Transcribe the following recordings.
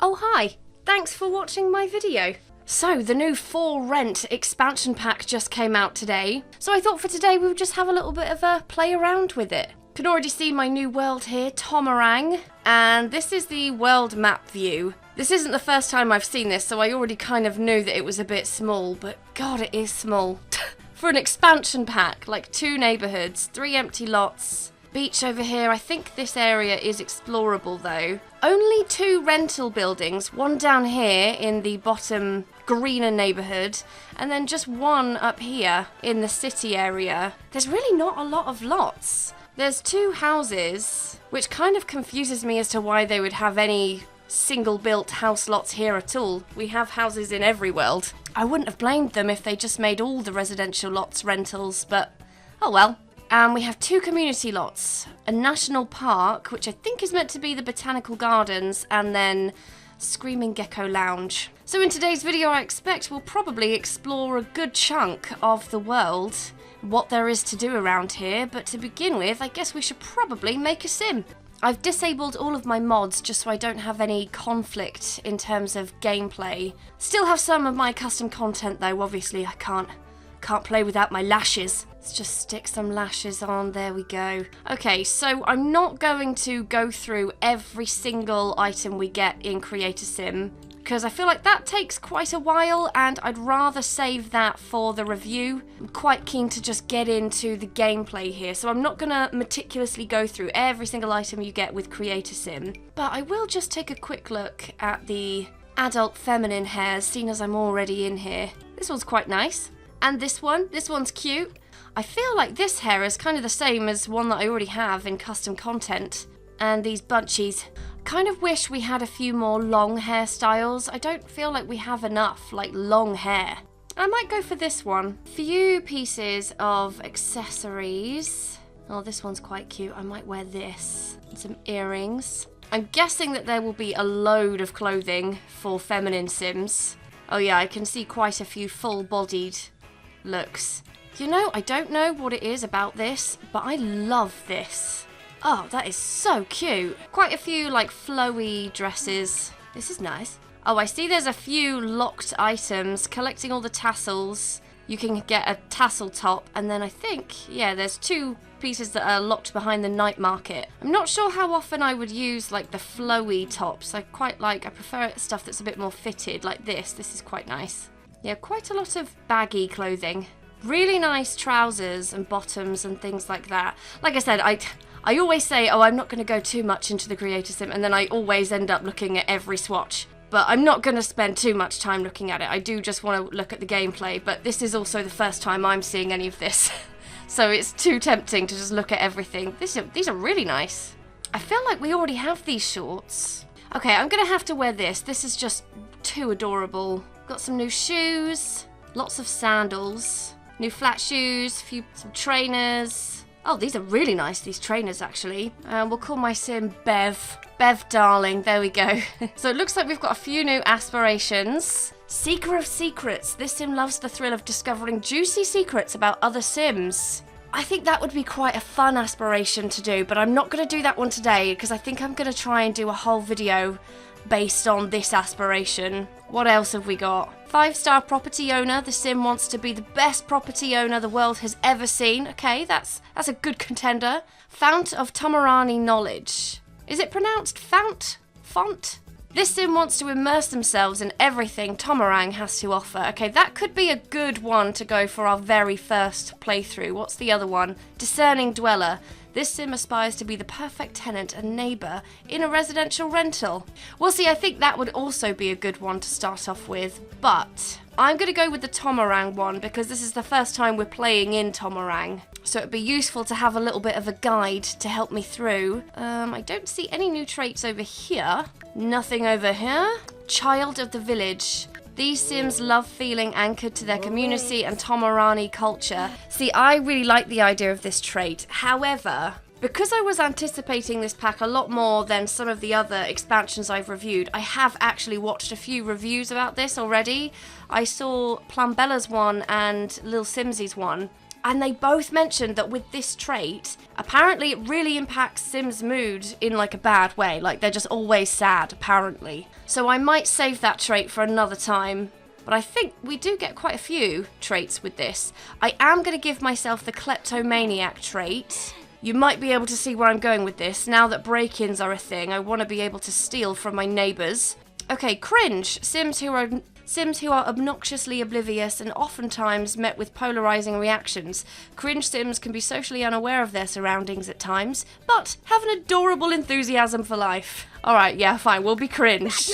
Oh hi, thanks for watching my video. So the new For Rent expansion pack just came out today, so I thought for today we would just have a little bit of a play around with it. Can already see my new world here, Tomarang, and this is the world map view. This isn't the first time I've seen this, so I already kind of knew that it was a bit small, but god, it is small. For an expansion pack, like 2 neighbourhoods, 3 empty lots, beach over here. I think this area is explorable though. Only 2 rental buildings, one down here in the bottom greener neighbourhood, and then just 1 up here in the city area. There's really not a lot of lots. There's 2 houses, which kind of confuses me as to why they would have any single built house lots here at all. We have houses in every world. I wouldn't have blamed them if they just made all the residential lots rentals, but oh well. And we have 2 community lots, a national park, which I think is meant to be the Botanical Gardens, and then Screaming Gecko Lounge. So in today's video I expect we'll probably explore a good chunk of the world, what there is to do around here, but to begin with I guess we should probably make a sim. I've disabled all of my mods just so I don't have any conflict in terms of gameplay. Still have some of my custom content though, obviously I can't play without my lashes. Let's just stick some lashes on, there we go. Okay, so I'm not going to go through every single item we get in Create a Sim, because I feel like that takes quite a while and I'd rather save that for the review. I'm quite keen to just get into the gameplay here, so I'm not going to meticulously go through every single item you get with Create a Sim, but I will just take a quick look at the adult feminine hairs, seeing as I'm already in here. This one's quite nice. And this one's cute. I feel like this hair is kind of the same as one that I already have in custom content. And these bunchies. Kind of wish we had a few more long hairstyles. I don't feel like we have enough, like, long hair. I might go for this one. Few pieces of accessories. Oh, this one's quite cute. I might wear this. And some earrings. I'm guessing that there will be a load of clothing for feminine Sims. Oh yeah, I can see quite a few full-bodied looks. You know, I don't know what it is about this, but I love this. Oh, that is so cute. Quite a few, like, flowy dresses. This is nice. Oh, I see there's a few locked items. Collecting all the tassels. You can get a tassel top, and then I think, yeah, there's 2 pieces that are locked behind the night market. I'm not sure how often I would use, like, the flowy tops. I prefer stuff that's a bit more fitted, like this. This is quite nice. Yeah, quite a lot of baggy clothing. Really nice trousers and bottoms and things like that. Like I said, I always say, oh, I'm not going to go too much into the Create a Sim, and then I always end up looking at every swatch. But I'm not going to spend too much time looking at it. I do just want to look at the gameplay, but this is also the first time I'm seeing any of this. So it's too tempting to just look at everything. These are really nice. I feel like we already have these shorts. Okay, I'm going to have to wear this. This is just too adorable. Got some new shoes, lots of sandals, new flat shoes, some trainers. Oh, these are really nice, these trainers actually. We'll call my sim Bev. Bev darling, there we go. So it looks like we've got a few new aspirations. Seeker of Secrets. This sim loves the thrill of discovering juicy secrets about other sims. I think that would be quite a fun aspiration to do, but I'm not going to do that one today because I think I'm going to try and do a whole video based on this aspiration. What else have we got? 5-star property owner. The sim wants to be the best property owner the world has ever seen. Okay, that's a good contender. Fount of Tomarang knowledge. Is it pronounced fount? Font? This sim wants to immerse themselves in everything Tomarang has to offer. Okay, that could be a good one to go for our very first playthrough. What's the other one? Discerning dweller. This sim aspires to be the perfect tenant and neighbour in a residential rental. Well, see, I think that would also be a good one to start off with, but I'm going to go with the Tomarang one because this is the first time we're playing in Tomarang. So it'd be useful to have a little bit of a guide to help me through. I don't see any new traits over here. Nothing over here. Child of the village. These sims love feeling anchored to their community and Tomarang culture. See, I really like the idea of this trait. However, because I was anticipating this pack a lot more than some of the other expansions I've reviewed, I have actually watched a few reviews about this already. I saw Plumbella's one and Lil Simsy's one. And they both mentioned that with this trait, apparently it really impacts Sims' mood in like a bad way. Like they're just always sad, apparently. So I might save that trait for another time. But I think we do get quite a few traits with this. I am going to give myself the kleptomaniac trait. You might be able to see where I'm going with this. Now that break-ins are a thing, I want to be able to steal from my neighbours. Okay, cringe. Sims who are obnoxiously oblivious and oftentimes met with polarising reactions. Cringe Sims can be socially unaware of their surroundings at times, but have an adorable enthusiasm for life. Alright, yeah, fine, we'll be cringe.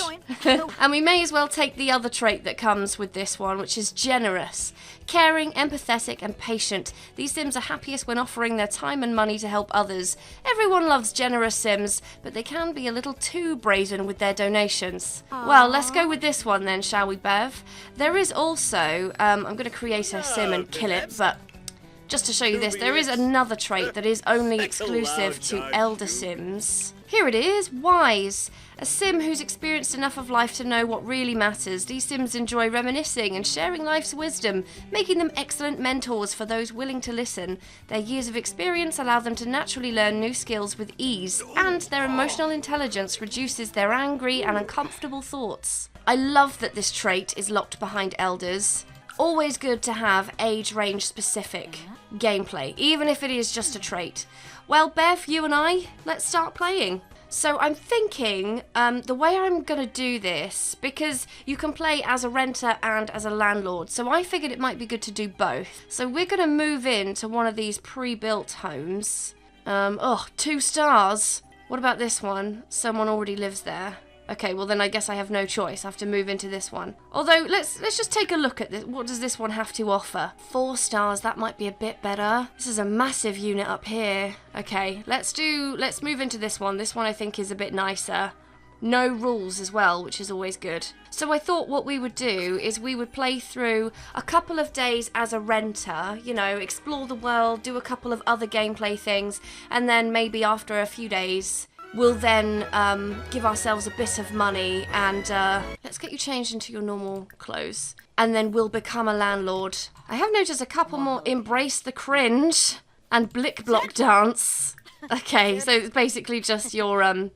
And we may as well take the other trait that comes with this one, which is generous. Caring, empathetic, and patient. These Sims are happiest when offering their time and money to help others. Everyone loves generous Sims, but they can be a little too brazen with their donations. Aww. Well, let's go with this one then, shall we, Bev? There is also, I'm going to create a Sim and kill it, but just to show you this, there is another trait that is only exclusive to elder Sims. Here it is, wise. A Sim who's experienced enough of life to know what really matters. These Sims enjoy reminiscing and sharing life's wisdom, making them excellent mentors for those willing to listen. Their years of experience allow them to naturally learn new skills with ease, and their emotional intelligence reduces their angry and uncomfortable thoughts. I love that this trait is locked behind elders. Always good to have age range specific gameplay, even if it is just a trait. Well, Bev, you and I, let's start playing. So I'm thinking the way I'm going to do this, because you can play as a renter and as a landlord, so I figured it might be good to do both. So we're going to move into one of these pre-built homes. 2 stars. What about this one? Someone already lives there. Okay, well then I guess I have no choice. I have to move into this one. Although, let's just take a look at this. What does this one have to offer? 4 stars, that might be a bit better. This is a massive unit up here. Okay, let's move into this one. This one I think is a bit nicer. No rules as well, which is always good. So I thought what we would do is we would play through a couple of days as a renter, you know, explore the world, do a couple of other gameplay things, and then maybe after a few days, we'll then give ourselves a bit of money and let's get you changed into your normal clothes. And then we'll become a landlord. I have noticed a couple more embrace the cringe and blick block dance. Okay, so it's basically just your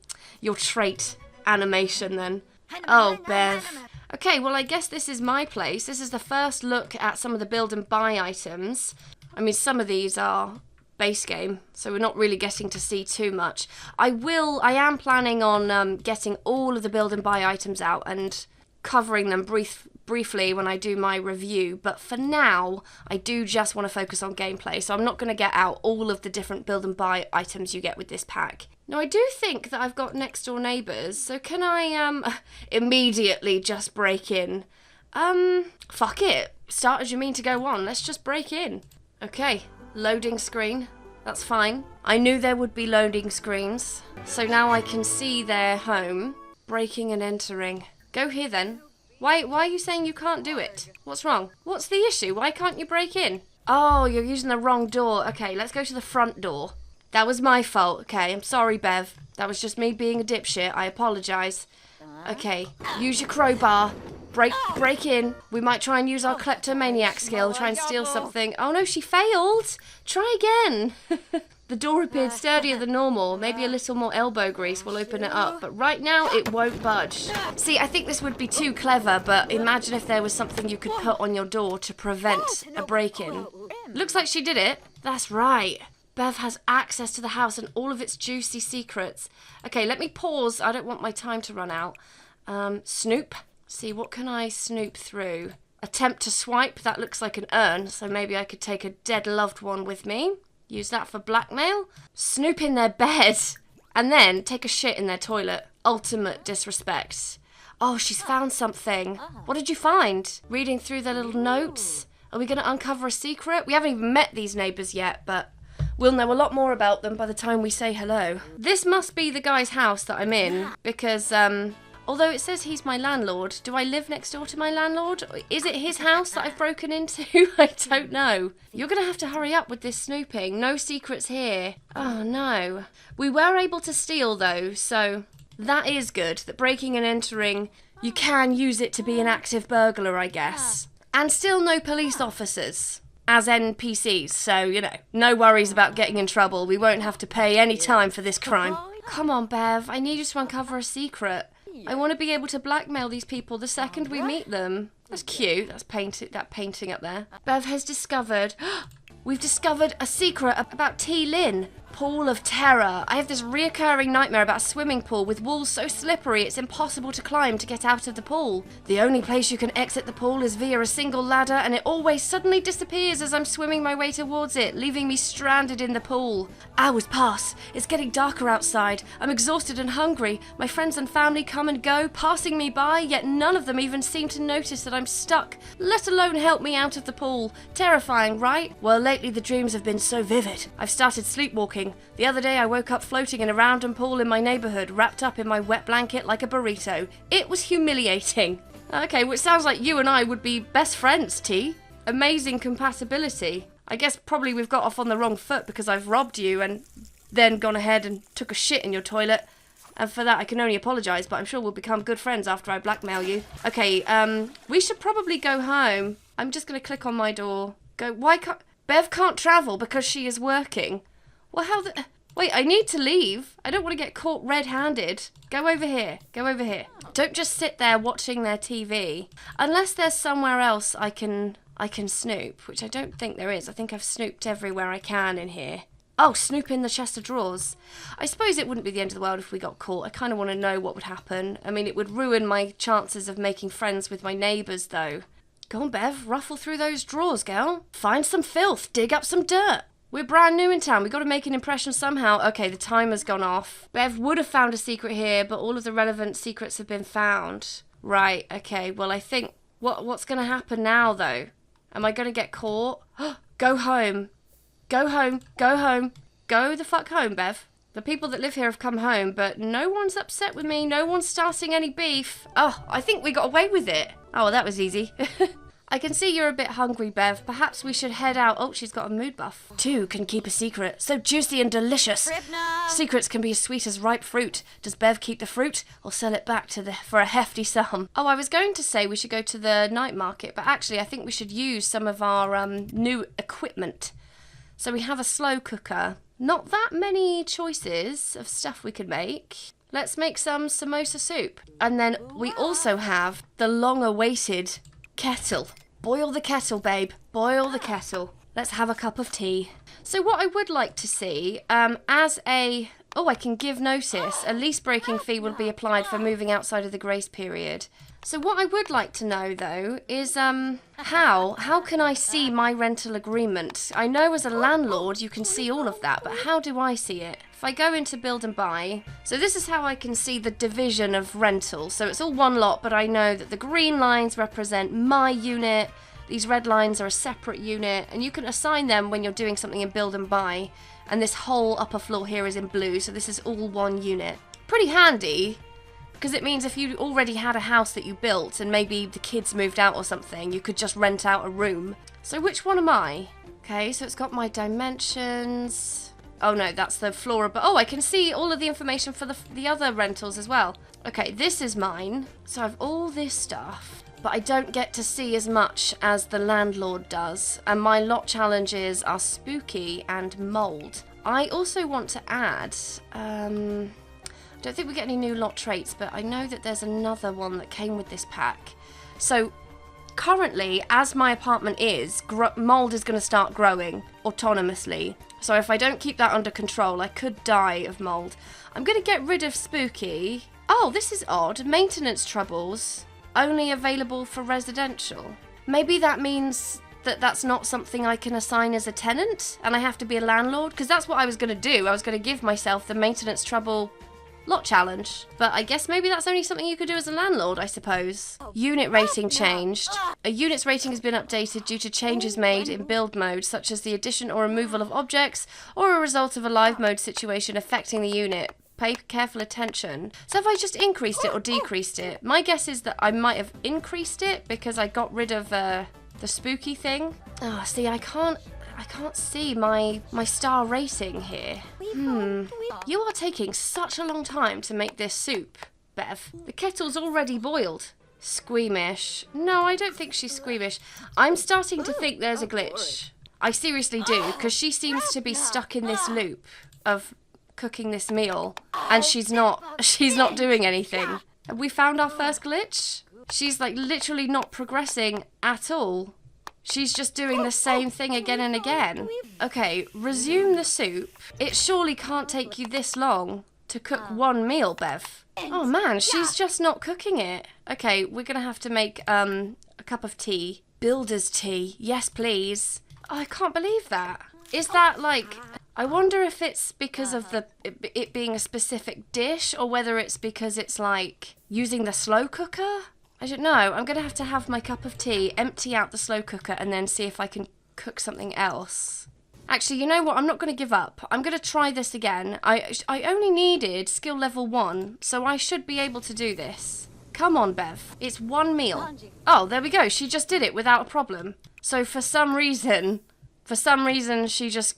trait animation then. Oh, Bev. Okay, well I guess this is my place. This is the first look at some of the build and buy items. I mean, some of these are base game, so we're not really getting to see too much. I am planning on getting all of the build and buy items out and covering them briefly when I do my review, but for now I do just want to focus on gameplay, so I'm not going to get out all of the different build and buy items you get with this pack. Now I do think that I've got next door neighbours, so can I immediately just break in? Fuck it. Start as you mean to go on. Let's just break in. Okay. Loading screen, that's fine. I knew there would be loading screens, so now I can see their home. Breaking and entering. Go here then. Why are you saying you can't do it? What's wrong? What's the issue? Why can't you break in? Oh, you're using the wrong door. Okay, let's go to the front door. That was my fault. Okay, I'm sorry, Bev. That was just me being a dipshit. I apologise. Okay, use your crowbar. Break in. We might try and use our kleptomaniac skill, try and steal something. Oh no, she failed. Try again. The door appeared sturdier than normal. Maybe a little more elbow grease will open it up, but right now it won't budge. See, I think this would be too clever, but imagine if there was something you could put on your door to prevent a break-in. Looks like she did it. That's right. Bev has access to the house and all of its juicy secrets. Okay, let me pause. I don't want my time to run out. Snoop. See, what can I snoop through? Attempt to swipe, that looks like an urn, so maybe I could take a dead loved one with me. Use that for blackmail. Snoop in their bed, and then take a shit in their toilet. Ultimate disrespect. Oh, she's found something. What did you find? Reading through their little notes? Are we going to uncover a secret? We haven't even met these neighbours yet, but we'll know a lot more about them by the time we say hello. This must be the guy's house that I'm in, because, although it says he's my landlord, do I live next door to my landlord? Is it his house that I've broken into? I don't know. You're going to have to hurry up with this snooping. No secrets here. Oh, no. We were able to steal, though, so that is good. That breaking and entering, you can use it to be an active burglar, I guess. And still no police officers. as NPCs, so, you know, no worries about getting in trouble. We won't have to pay any time for this crime. Come on, Bev, I need you to uncover a secret. I want to be able to blackmail these people the second we meet them. That's cute. That's that painting up there. Bev has discovered... We've discovered a secret about T. Lynn. Pool of Terror. I have this reoccurring nightmare about a swimming pool with walls so slippery it's impossible to climb to get out of the pool. The only place you can exit the pool is via a single ladder, and it always suddenly disappears as I'm swimming my way towards it, leaving me stranded in the pool. Hours pass. It's getting darker outside. I'm exhausted and hungry. My friends and family come and go, passing me by, yet none of them even seem to notice that I'm stuck, let alone help me out of the pool. Terrifying, right? Well, lately the dreams have been so vivid. I've started sleepwalking. The other day I woke up floating in a random pool in my neighbourhood, wrapped up in my wet blanket like a burrito. It was humiliating. Okay, well, it sounds like you and I would be best friends, T. Amazing compatibility. I guess probably we've got off on the wrong foot because I've robbed you and then gone ahead and took a shit in your toilet. And for that I can only apologise, but I'm sure we'll become good friends after I blackmail you. Okay, we should probably go home. I'm just going to click on my door. Why can't... Bev can't travel because she is working. Well, how the... Wait, I need to leave. I don't want to get caught red-handed. Go over here. Go over here. Don't just sit there watching their TV. Unless there's somewhere else I can snoop, which I don't think there is. I think I've snooped everywhere I can in here. Oh, snoop in the chest of drawers. I suppose it wouldn't be the end of the world if we got caught. I kind of want to know what would happen. I mean, it would ruin my chances of making friends with my neighbours, though. Go on, Bev. Ruffle through those drawers, girl. Find some filth. Dig up some dirt. We're brand new in town. We've got to make an impression somehow. Okay, the timer's gone off. Bev would have found a secret here, but all of the relevant secrets have been found. Right, okay. Well, I think... What's going to happen now, though? Am I going to get caught? Go home. Go home. Go home. Go the fuck home, Bev. The people that live here have come home, but no one's upset with me. No one's starting any beef. Oh, I think we got away with it. Oh, well, that was easy. I can see you're a bit hungry, Bev. Perhaps we should head out. Oh, she's got a mood buff. Two can keep a secret. So juicy and delicious. Secrets can be as sweet as ripe fruit. Does Bev keep the fruit or sell it back for a hefty sum? Oh, I was going to say we should go to the night market, but actually I think we should use some of our new equipment. So we have a slow cooker. Not that many choices of stuff we could make. Let's make some samosa soup. And then we also have the long-awaited kettle. Boil the kettle, babe. Boil the kettle. Let's have a cup of tea. So what I would like to see, as a... Oh, I can give notice. A lease breaking fee will be applied for moving outside of the grace period. So what I would like to know, though, is how can I see my rental agreement? I know as a landlord you can see all of that, but how do I see it? If I go into build and buy, so this is how I can see the division of rental. So it's all one lot, but I know that the green lines represent my unit, these red lines are a separate unit, and you can assign them when you're doing something in build and buy, and this whole upper floor here is in blue, so this is all one unit. Pretty handy. Because it means if you already had a house that you built and maybe the kids moved out or something, you could just rent out a room. So which one am I? Okay, so it's got my dimensions. Oh no, that's the floor above. Oh, I can see all of the information for the other rentals as well. Okay, this is mine. So I have all this stuff, but I don't get to see as much as the landlord does. And my lot challenges are spooky and mold. I also want to add... I don't think we get any new lot traits, but I know that there's another one that came with this pack. So currently, as my apartment is, mold is going to start growing autonomously. So if I don't keep that under control, I could die of mold. I'm going to get rid of spooky. Oh, this is odd. Maintenance troubles only available for residential. Maybe that means that that's not something I can assign as a tenant and I have to be a landlord, because that's what I was going to do. I was going to give myself the maintenance trouble lot challenge, but I guess maybe that's only something you could do as a landlord, I suppose. Unit rating changed. A unit's rating has been updated due to changes made in build mode, such as the addition or removal of objects or a result of a live mode situation affecting the unit. Pay careful attention. So have I just increased it or decreased it? My guess is that I might have increased it because I got rid of the spooky thing. Oh, see, I can't see my star rating here. You are taking such a long time to make this soup, Bev. The kettle's already boiled. Squeamish. No, I don't think she's squeamish. I'm starting to think there's a glitch. I seriously do, because she seems to be stuck in this loop of cooking this meal, and she's not doing anything. Have we found our first glitch? She's like literally not progressing at all. She's just doing the same thing again and again. Okay, resume the soup. It surely can't take you this long to cook one meal, Bev. Oh man, she's just not cooking it. Okay, we're gonna have to make a cup of tea. Builder's tea, yes please. Oh, I can't believe that. Is that like... I wonder if it's because of it being a specific dish, or whether it's because it's like using the slow cooker? I don't know. I'm going to have my cup of tea, empty out the slow cooker, and then see if I can cook something else. Actually, you know what? I'm not going to give up. I'm going to try this again. I only needed skill level 1, so I should be able to do this. Come on, Bev. It's one meal. Oh, there we go. She just did it without a problem. So for some reason she just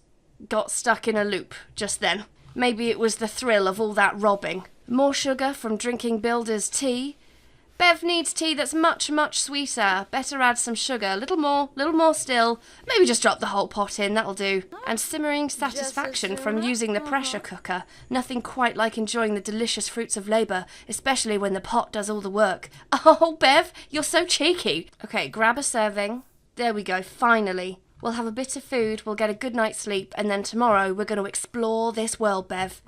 got stuck in a loop just then. Maybe it was the thrill of all that robbing. More sugar from drinking Builder's tea. Bev needs tea that's much, much sweeter. Better add some sugar. Little more still. Maybe just drop the whole pot in, that'll do. And simmering satisfaction from using the pressure cooker. Nothing quite like enjoying the delicious fruits of labour, especially when the pot does all the work. Oh, Bev, you're so cheeky. Okay, grab a serving. There we go, finally. We'll have a bit of food, we'll get a good night's sleep, and then tomorrow we're going to explore this world, Bev.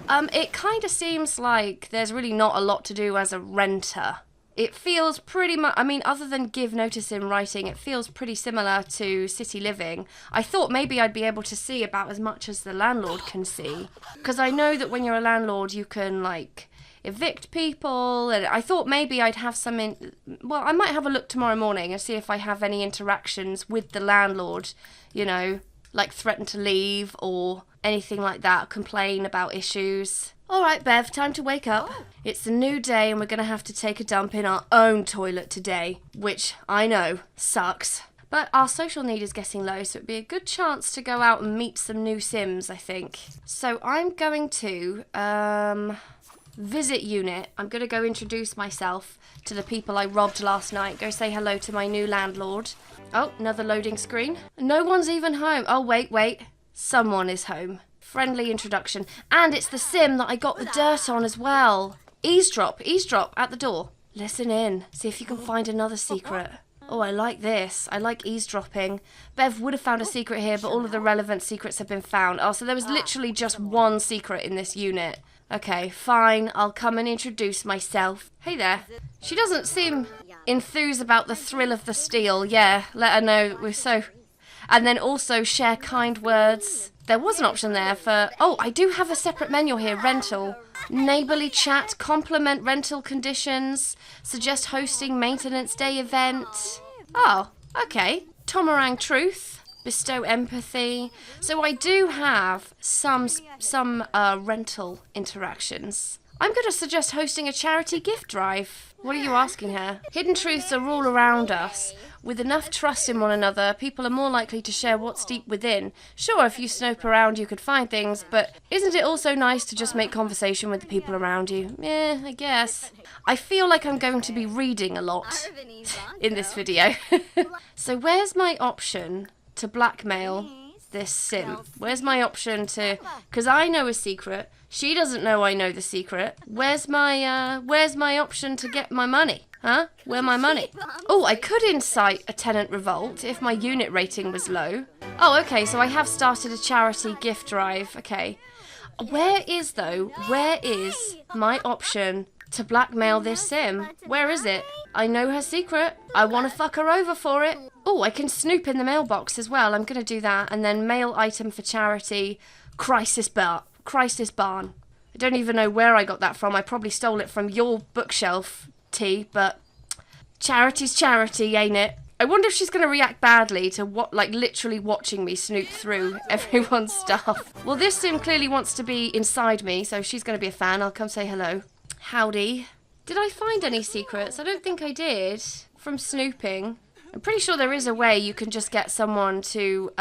It kind of seems like there's really not a lot to do as a renter. It feels pretty much, I mean, other than give notice in writing, it feels pretty similar to city living. I thought maybe I'd be able to see about as much as the landlord can see. Because I know that when you're a landlord, you can, like, evict people, and I thought maybe I'd have well, I might have a look tomorrow morning and see if I have any interactions with the landlord, you know, like threaten to leave or anything like that, complain about issues. Alright, Bev, time to wake up. It's a new day and we're going to have to take a dump in our own toilet today, which I know sucks. But our social need is getting low, so it'd be a good chance to go out and meet some new Sims, I think. So I'm going to, visit unit. I'm going to go introduce myself to the people I robbed last night. Go say hello to my new landlord. Oh, another loading screen. No one's even home. Oh, wait. Someone is home. Friendly introduction. And it's the Sim that I got the dirt on as well. Eavesdrop at the door. Listen in. See if you can find another secret. Oh, I like this. I like eavesdropping. Bev would have found a secret here, but all of the relevant secrets have been found. Oh, so there was literally just one secret in this unit. Okay, fine. I'll come and introduce myself. Hey there. She doesn't seem enthused about the thrill of the steal. Yeah, let her know we're so... And then also share kind words. There was an option there for... Oh, I do have a separate menu here. Rental. Neighbourly chat. Compliment rental conditions. Suggest hosting maintenance day event. Oh, okay. Tomarang truth. Bestow empathy. So I do have some rental interactions. I'm going to suggest hosting a charity gift drive. What are you asking her? Hidden truths are all around us. With enough trust in one another, people are more likely to share what's deep within. Sure, if you snoop around, you could find things, but isn't it also nice to just make conversation with the people around you? Yeah, I guess. I feel like I'm going to be reading a lot in this video. So where's my option to blackmail this Sim? Where's my option to... Because I know a secret. She doesn't know I know the secret. Where's my option to get my money? Huh? Where my money? Oh, I could incite a tenant revolt if my unit rating was low. Oh, okay, so I have started a charity gift drive. Okay. Where is my option to blackmail this Sim? Where is it? I know her secret. I want to fuck her over for it. Oh, I can snoop in the mailbox as well. I'm going to do that. And then mail item for charity. Crisis barn. I don't even know where I got that from. I probably stole it from your bookshelf, T, but charity's charity, ain't it? I wonder if she's going to react badly to literally watching me snoop through everyone's stuff. Well, this Sim clearly wants to be inside me, so she's going to be a fan. I'll come say hello. Howdy. Did I find any secrets? I don't think I did from snooping. I'm pretty sure there is a way you can just get someone to,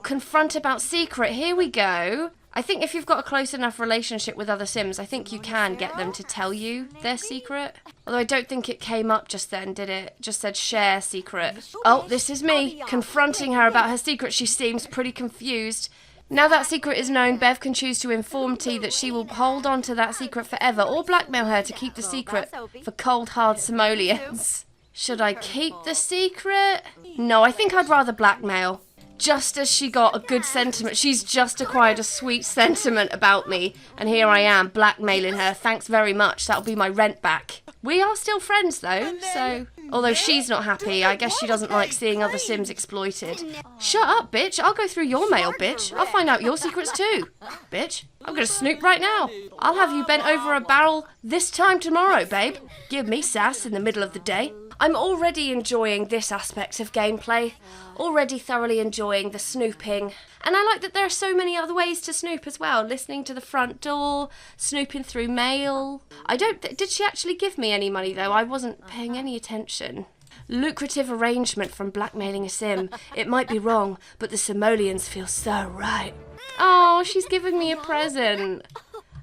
confront about secret. Here we go. I think if you've got a close enough relationship with other Sims, I think you can get them to tell you their secret. Although I don't think it came up just then, did it? Just said share secret. Oh, this is me confronting her about her secret. She seems pretty confused. Now that secret is known, Bev can choose to inform T that she will hold on to that secret forever or blackmail her to keep the secret for cold, hard simoleons. Should I keep the secret? No, I think I'd rather blackmail. Just as she got a good sentiment, she's just acquired a sweet sentiment about me, and here I am blackmailing her. Thanks very much, that'll be my rent back. We are still friends though, so although she's not happy, I guess she doesn't like seeing other Sims exploited. Shut up, bitch, I'll go through your mail, bitch. I'll find out your secrets too. Bitch, I'm gonna snoop right now. I'll have you bent over a barrel this time tomorrow, babe. Give me sass in the middle of the day. I'm already enjoying this aspect of gameplay. Already thoroughly enjoying the snooping. And I like that there are so many other ways to snoop as well. Listening to the front door, snooping through mail. Did she actually give me any money though? I wasn't paying any attention. Lucrative arrangement from blackmailing a Sim. It might be wrong, but the simoleons feel so right. Oh, she's giving me a present.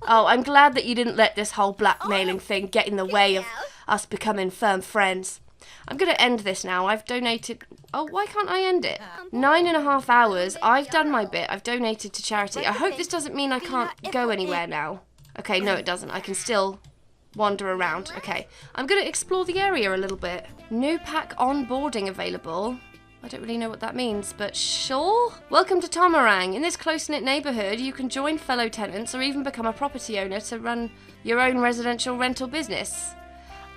Oh, I'm glad that you didn't let this whole blackmailing thing get in the way of us becoming firm friends. I'm going to end this now. I've donated... Oh, why can't I end it? 9.5 hours. I've done my bit. I've donated to charity. I hope this doesn't mean I can't go anywhere now. Okay, no it doesn't. I can still wander around. Okay, I'm going to explore the area a little bit. New pack onboarding available. I don't really know what that means, but sure. Welcome to Tomarang. In this close-knit neighbourhood, you can join fellow tenants or even become a property owner to run your own residential rental business.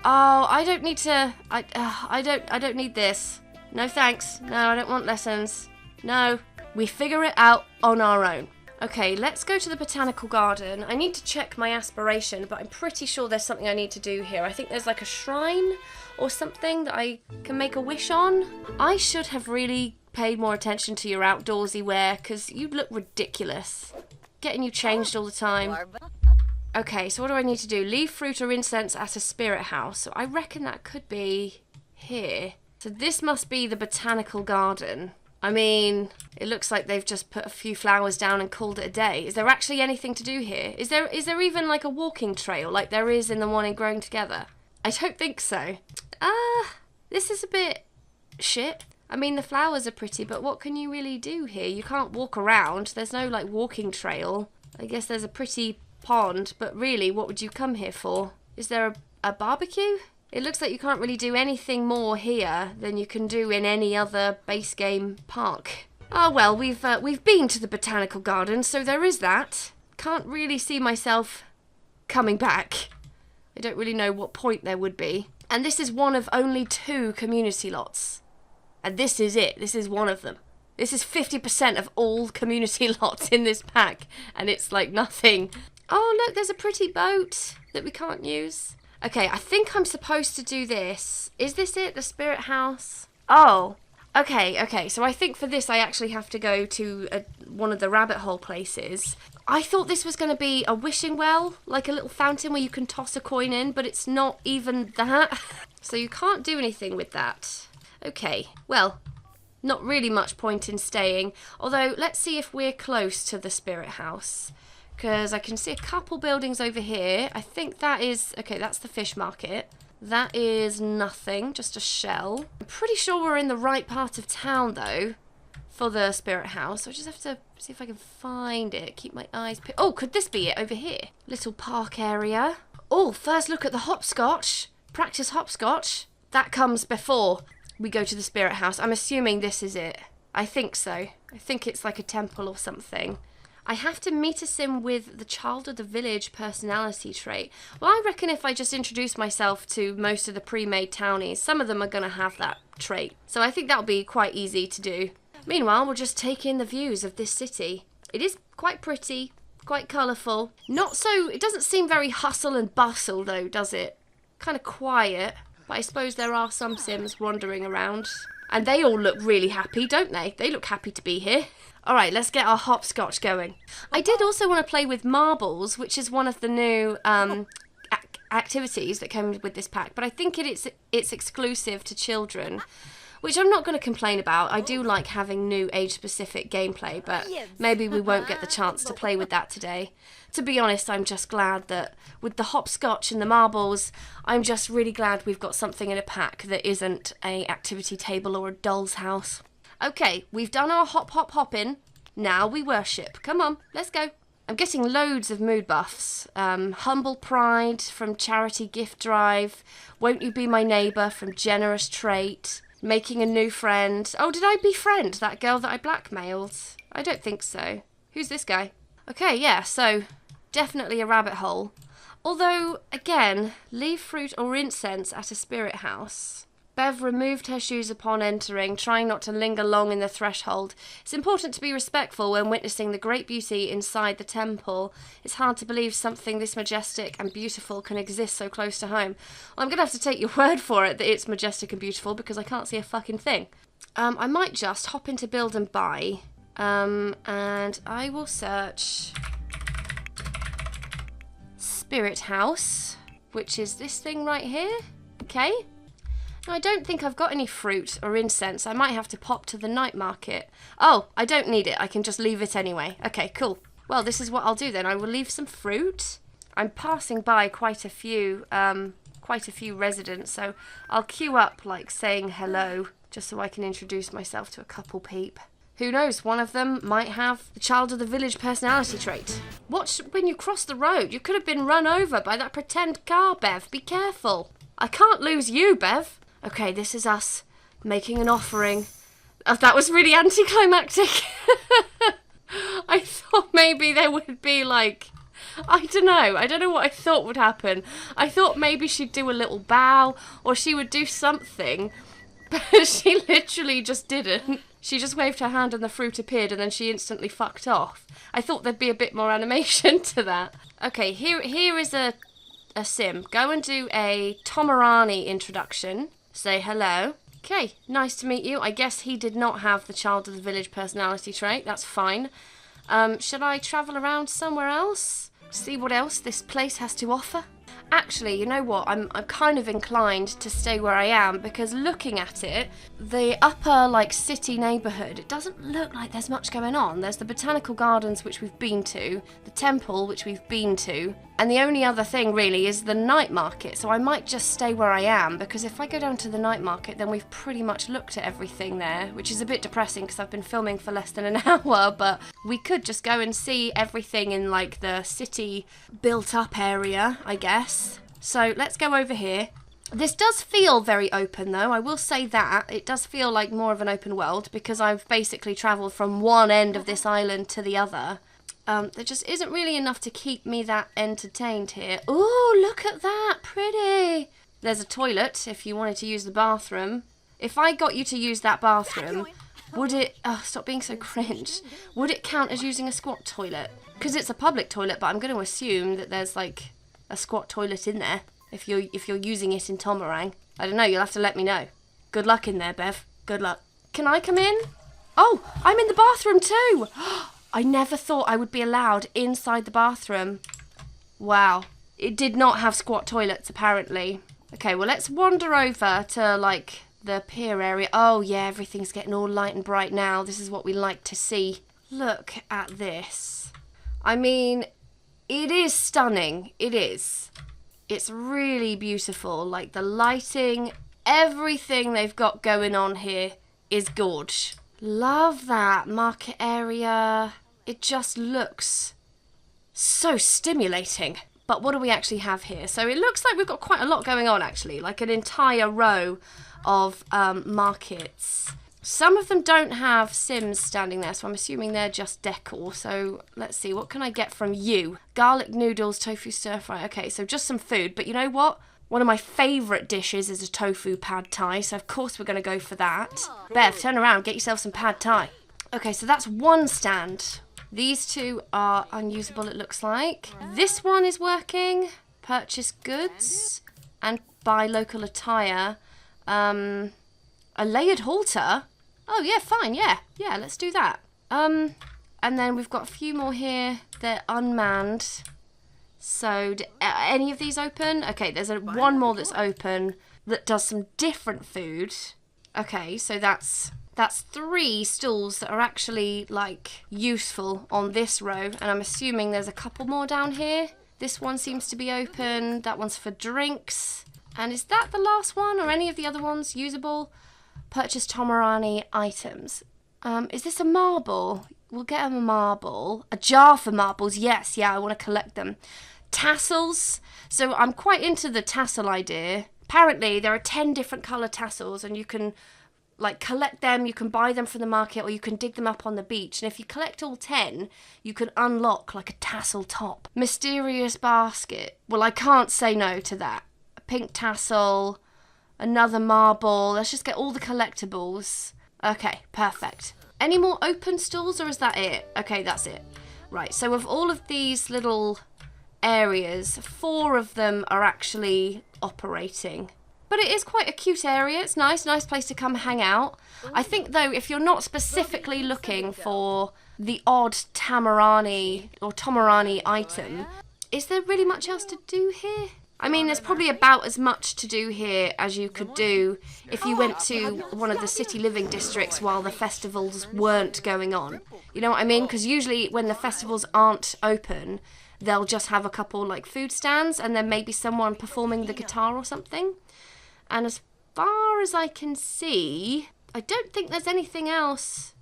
Oh, I don't need to... I don't need this. No thanks. No, I don't want lessons. No. We figure it out on our own. Okay, let's go to the Botanical Garden. I need to check my aspiration, but I'm pretty sure there's something I need to do here. I think there's like a shrine or something that I can make a wish on. I should have really paid more attention to your outdoorsy wear, because you look ridiculous. Getting you changed all the time. Okay, so what do I need to do? Leave fruit or incense at a spirit house. So I reckon that could be here. So this must be the Botanical Garden. I mean, it looks like they've just put a few flowers down and called it a day. Is there actually anything to do here? Is there even like a walking trail like there is in the one in Growing Together? I don't think so. This is a bit shit. I mean, the flowers are pretty, but what can you really do here? You can't walk around. There's no like walking trail. I guess there's a pretty pond, but really, what would you come here for? Is there a barbecue? It looks like you can't really do anything more here than you can do in any other base game park. Oh well, we've been to the Botanical Garden, so there is that. Can't really see myself coming back. I don't really know what point there would be. And this is one of only 2 community lots. And this is it. This is one of them. This is 50% of all community lots in this pack, and it's like nothing. Oh look, there's a pretty boat that we can't use. Okay, I think I'm supposed to do this. Is this it? The spirit house? Oh, okay. So I think for this I actually have to go to one of the rabbit hole places. I thought this was going to be a wishing well, like a little fountain where you can toss a coin in, but it's not even that. So you can't do anything with that. Okay, well, not really much point in staying. Although, let's see if we're close to the spirit house. Because I can see a couple buildings over here. I think that is... Okay, that's the fish market. That is nothing, just a shell. I'm pretty sure we're in the right part of town, though, for the spirit house. So I just have to see if I can find it. Keep my eyes... Oh, could this be it over here? Little park area. Oh, first look at the hopscotch. Practice hopscotch. That comes before we go to the spirit house. I'm assuming this is it. I think so. I think it's like a temple or something. I have to meet a sim with the child of the village personality trait. Well, I reckon if I just introduce myself to most of the pre-made townies, some of them are going to have that trait. So I think that'll be quite easy to do. Meanwhile, we'll just take in the views of this city. It is quite pretty, quite colourful. Not so, it doesn't seem very hustle and bustle though, does it? Kind of quiet, but I suppose there are some sims wandering around. And they all look really happy, don't they? They look happy to be here. All right, let's get our hopscotch going. I did also want to play with marbles, which is one of the new activities that came with this pack, but I think it's exclusive to children. which I'm not going to complain about. I do like having new age-specific gameplay, but maybe we won't get the chance to play with that today. To be honest, I'm just glad that with the hopscotch and the marbles, I'm just really glad we've got something in a pack that isn't a activity table or a doll's house. Okay, we've done our hopping. Now we worship. Come on, let's go. I'm getting loads of mood buffs. Humble Pride from Charity Gift Drive. Won't You Be My Neighbour from Generous Trait. Making a New Friend. Oh, did I befriend that girl that I blackmailed? I don't think so. Who's this guy? Okay, yeah, so definitely a rabbit hole. Although, again, leave fruit or incense at a spirit house. Bev removed her shoes upon entering, trying not to linger long in the threshold. It's important to be respectful when witnessing the great beauty inside the temple. It's hard to believe something this majestic and beautiful can exist so close to home. Well, I'm going to have to take your word for it that it's majestic and beautiful because I can't see a fucking thing. I might just hop into build and buy, and I will search Spirit House, which is this thing right here. Okay. I don't think I've got any fruit or incense. I might have to pop to the night market. Oh, I don't need it. I can just leave it anyway. Okay, cool. Well, this is what I'll do then. I will leave some fruit. I'm passing by quite a few residents, so I'll queue up like saying hello just so I can introduce myself to a couple peep. Who knows, one of them might have the child of the village personality trait. Watch when you cross the road. You could have been run over by that pretend car, Bev. Be careful. I can't lose you, Bev. Okay, this is us making an offering. Oh, that was really anticlimactic. I thought maybe there would be like, I don't know what I thought would happen. I thought maybe she'd do a little bow or she would do something, but she literally just didn't. She just waved her hand and the fruit appeared and then she instantly fucked off. I thought there'd be a bit more animation to that. Okay, here is a sim. Go and do a Tomarang introduction. Say hello. Okay, nice to meet you. I guess he did not have the child of the village personality trait. That's fine. Should I travel around somewhere else? See what else this place has to offer? Actually, you know what? I'm kind of inclined to stay where I am because looking at it, the upper like city neighbourhood, it doesn't look like there's much going on. There's the Botanical Gardens, which we've been to, the temple, which we've been to, and the only other thing really is the night market. So I might just stay where I am because if I go down to the night market, then we've pretty much looked at everything there, which is a bit depressing because I've been filming for less than an hour, but we could just go and see everything in like the city built up area, I guess. So let's go over here. This does feel very open though, I will say that. It does feel like more of an open world because I've basically travelled from one end of this island to the other. There just isn't really enough to keep me that entertained here. Ooh, look at that, pretty. There's a toilet if you wanted to use the bathroom. If I got you to use that bathroom, would it, oh, stop being so cringe. Would it count as using a squat toilet? Because it's a public toilet, but I'm going to assume that there's like a squat toilet in there if you're using it in Tomarang. I don't know, you'll have to let me know. Good luck in there, Bev. Good luck. Can I come in? Oh, I'm in the bathroom too. I never thought I would be allowed inside the bathroom. Wow. It did not have squat toilets, apparently. Okay, well, let's wander over to, like, the pier area. Oh, yeah, everything's getting all light and bright now. This is what we like to see. Look at this. I mean, it is stunning. It is. It's really beautiful. Like, the lighting, everything they've got going on here is gorge. Love that market area. It just looks so stimulating. But what do we actually have here? So it looks like we've got quite a lot going on actually, like an entire row of markets. Some of them don't have Sims standing there, so I'm assuming they're just decor. So let's see, what can I get from you? Garlic noodles, tofu stir fry. Okay, so just some food, but you know what? One of my favourite dishes is a tofu pad thai, so of course we're going to go for that. Bev, turn around, get yourself some pad thai. Okay, so that's one stand. These two are unusable, it looks like. This one is working. Purchase goods and buy local attire. A layered halter? Oh, yeah, fine, yeah. Yeah, let's do that. And then we've got a few more here. They're unmanned. So, any of these open? Okay, there's one more that's open that does some different food. Okay, so that's 3 stalls that are actually, like, useful on this row. And I'm assuming there's a couple more down here. This one seems to be open. That one's for drinks. And is that the last one, or any of the other ones usable? Purchase Tomarang items. Is this a marble? We'll get a marble. A jar for marbles. Yes, yeah, I want to collect them. Tassels. So I'm quite into the tassel idea. Apparently, there are 10 different colour tassels, and you can, like, collect them. You can buy them from the market, or you can dig them up on the beach. And if you collect all 10, you can unlock, like, a tassel top. Mysterious basket. Well, I can't say no to that. A pink tassel. Another marble. Let's just get all the collectibles. Okay, perfect. Any more open stalls, or is that it? Okay, that's it. Right, so of all of these little areas, 4 of them are actually operating. But it is quite a cute area. It's nice place to come hang out. I think, though, if you're not specifically looking for the odd Tomarang item, is there really much else to do here? I mean, there's probably about as much to do here as you could do if you went to one of the city living districts while the festivals weren't going on. You know what I mean? Because usually when the festivals aren't open, they'll just have a couple, like, food stands, and then maybe someone performing the guitar or something. And as far as I can see, I don't think there's anything else.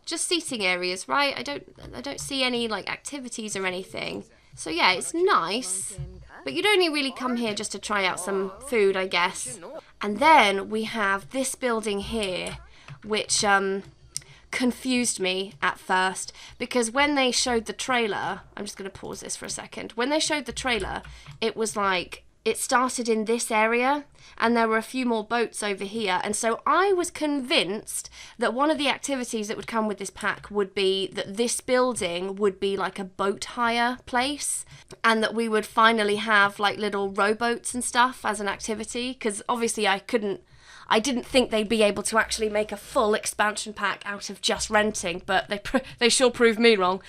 Just seating areas, right? I don't see any, like, activities or anything. So yeah, it's nice. But you'd only really come here just to try out some food, I guess. And then we have this building here, which confused me at first, because when they showed the trailer, I'm just going to pause this for a second. When they showed the trailer, it was like, it started in this area, and there were a few more boats over here. And so I was convinced that one of the activities that would come with this pack would be that this building would be like a boat hire place, and that we would finally have, like, little rowboats and stuff as an activity, because obviously I didn't think they'd be able to actually make a full expansion pack out of just renting, but they sure proved me wrong.